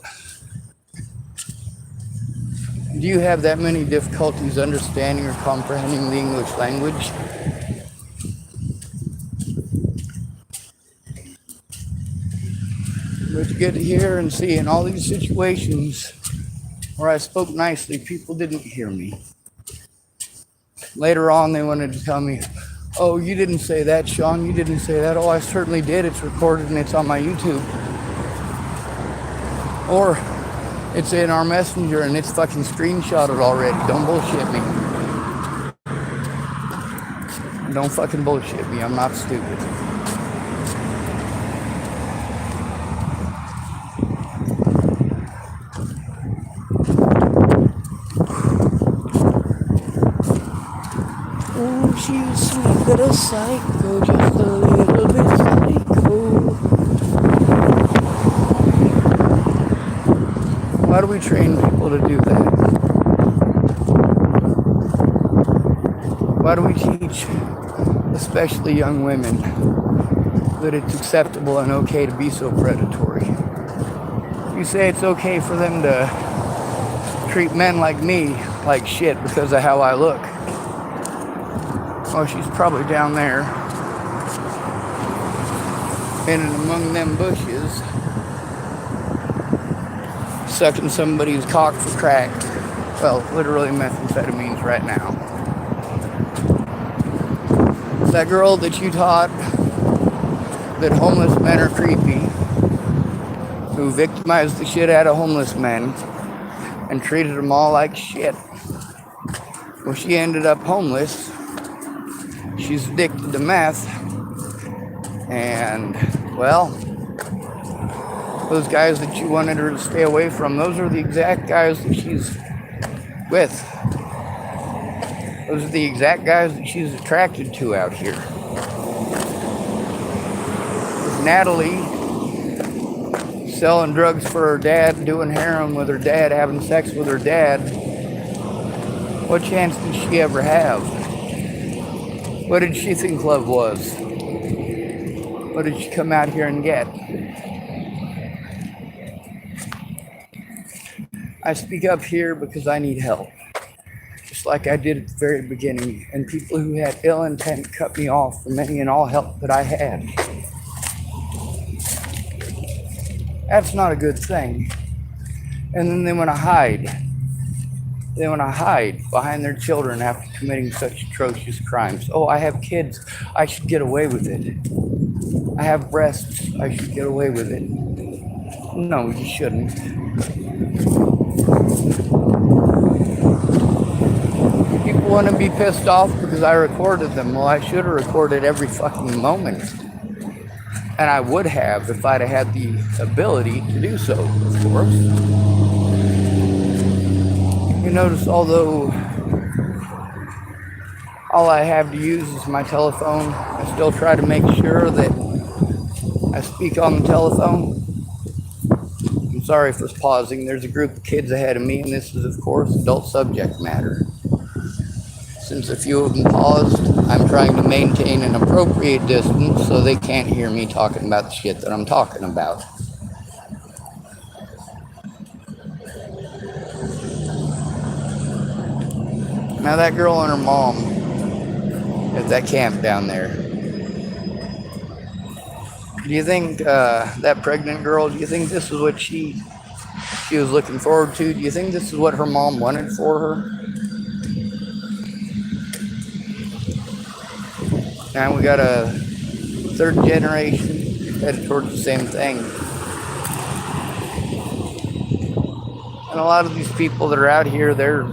Do you have that many difficulties understanding or comprehending the English language? But you get to hear and see in all these situations where I spoke nicely, people didn't hear me. Later on, they wanted to tell me, oh, you didn't say that, Sean. You didn't say that. Oh, I certainly did. It's recorded and it's on my YouTube. Or it's in our messenger and it's fucking screenshotted already. Don't bullshit me. Don't fucking bullshit me. I'm not stupid. Oh, she's sweet little psycho, just a little bit psycho. Why do we train people to do that? Why do we teach, especially young women, that it's acceptable and okay to be so predatory? You say it's okay for them to treat men like me like shit because of how I look. Well, she's probably down there in and among them bushes sucking somebody's cock for crack. Well, literally methamphetamines right now. That girl that you taught that homeless men are creepy, who victimized the shit out of homeless men and treated them all like shit. Well, she ended up homeless. She's addicted to meth. And, well, those guys that you wanted her to stay away from, those are the exact guys that she's with. Those are the exact guys that she's attracted to out here. With Natalie selling drugs for her dad, doing heroin with her dad, having sex with her dad, what chance did she ever have? What did she think love was? What did she come out here and get? I speak up here because I need help. Just like I did at the very beginning. And people who had ill intent cut me off from any and all help that I had. That's not a good thing. And then they want to hide. They want to hide behind their children after committing such atrocious crimes. Oh, I have kids. I should get away with it. I have breasts. I should get away with it. No, you shouldn't. People want to be pissed off because I recorded them. Well, I should have recorded every fucking moment. And I would have if I'd have had the ability to do so, of course. You notice, although all I have to use is my telephone, I still try to make sure that I speak on the telephone. I'm sorry for pausing. There's a group of kids ahead of me, and this is, of course, adult subject matter. Since a few of them paused, I'm trying to maintain an appropriate distance so they can't hear me talking about the shit that I'm talking about. Now that girl and her mom at that camp down there. Do you think that pregnant girl, do you think this is what she was looking forward to? Do you think this is what her mom wanted for her? Now we got a third generation headed towards the same thing. And a lot of these people that are out here, they're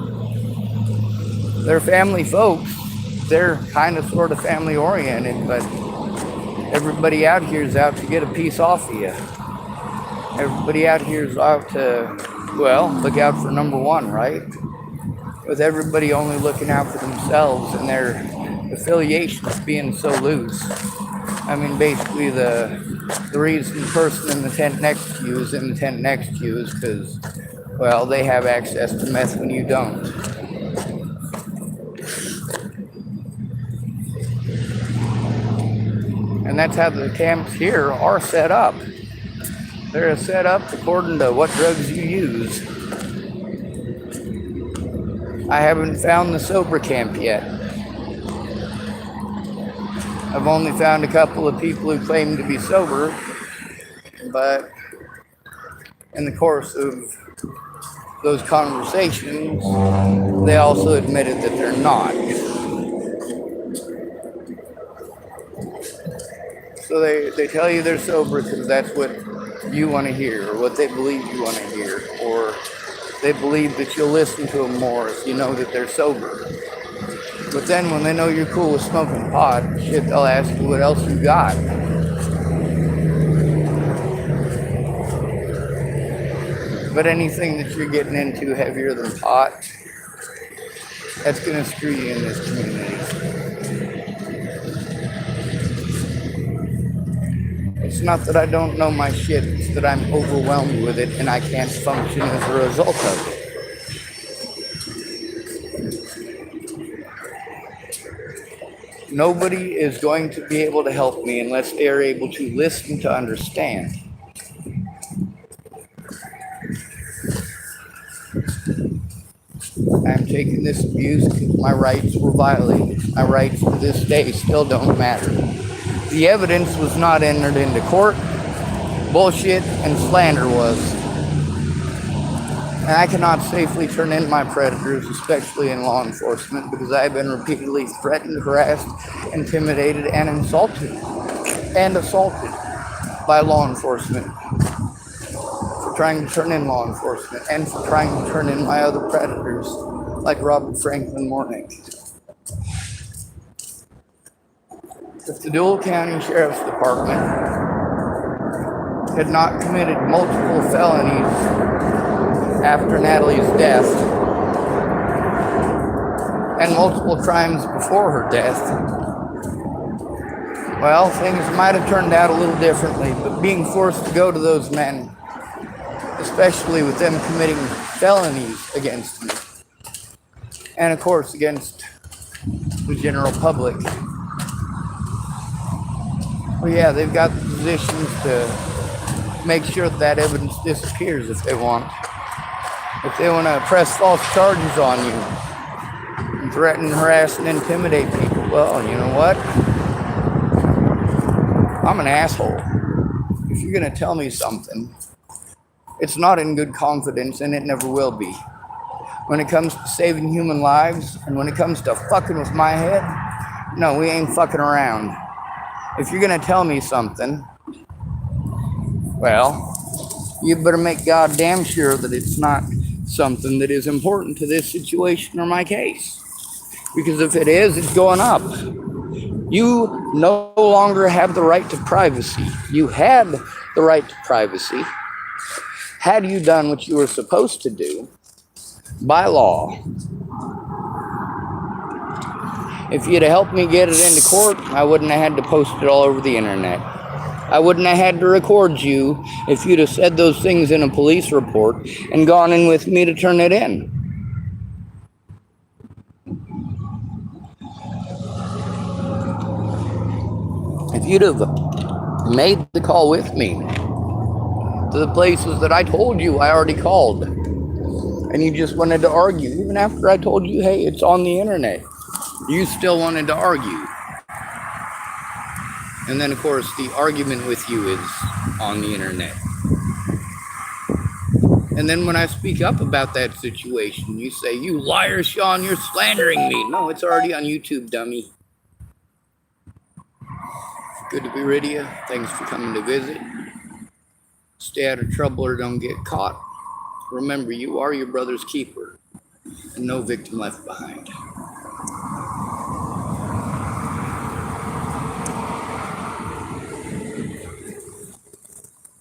family folks. They're kind of sort of family oriented, but everybody out here is out to get a piece off of you. Everybody out here is out to, well, look out for number one, right? With everybody only looking out for themselves and their affiliations being so loose. I mean, basically the reason the person in the tent next to you is in the tent next to you is because, well, they have access to meth when you don't. And that's how the camps here are set up. They're set up according to what drugs you use. I haven't found the sober camp yet. I've only found a couple of people who claim to be sober, but in the course of those conversations, they also admitted that they're not. So they tell you they're sober because that's what you want to hear, or what they believe you want to hear, or they believe that you'll listen to them more if you know that they're sober. But then when they know you're cool with smoking pot, shit, they'll ask you what else you got. But anything that you're getting into heavier than pot, that's going to screw you in this community. It's not that I don't know my shit, it's that I'm overwhelmed with it and I can't function as a result of it. Nobody is going to be able to help me unless they are able to listen to understand. I'm taking this abuse because my rights were violated. My rights to this day still don't matter. The evidence was not entered into court. Bullshit and slander was. And I cannot safely turn in my predators, especially in law enforcement, because I've been repeatedly threatened, harassed, intimidated, and insulted and assaulted by law enforcement for trying to turn in law enforcement and for trying to turn in my other predators, like Robert Franklin Mornick. If the Dual County Sheriff's Department had not committed multiple felonies after Natalie's death and multiple crimes before her death, well, things might have turned out a little differently. But being forced to go to those men, especially with them committing felonies against me, and of course against the general public, well, yeah, they've got the positions to make sure that evidence disappears if they want. If they want to press false charges on you and threaten, harass, and intimidate people, well, you know what? I'm an asshole. If you're going to tell me something, it's not in good confidence, and it never will be. When it comes to saving human lives, and when it comes to fucking with my head, no, we ain't fucking around. If you're going to tell me something, well, you better make goddamn sure that it's not something that is important to this situation or my case. Because if it is, it's going up. You no longer have the right to privacy. You had the right to privacy had you done what you were supposed to do by law. If you'd have helped me get it into court, I wouldn't have had to post it all over the internet. I wouldn't have had to record you if you'd have said those things in a police report and gone in with me to turn it in. If you'd have made the call with me to the places that I told you I already called, and you just wanted to argue, even after I told you, hey, it's on the internet, you still wanted to argue. And then, of course, the argument with you is on the internet. And then when I speak up about that situation, you say, you liar, Sean, you're slandering me. No, it's already on YouTube, dummy. Good to be rid of you. Thanks for coming to visit. Stay out of trouble or don't get caught. Remember, you are your brother's keeper, and no victim left behind.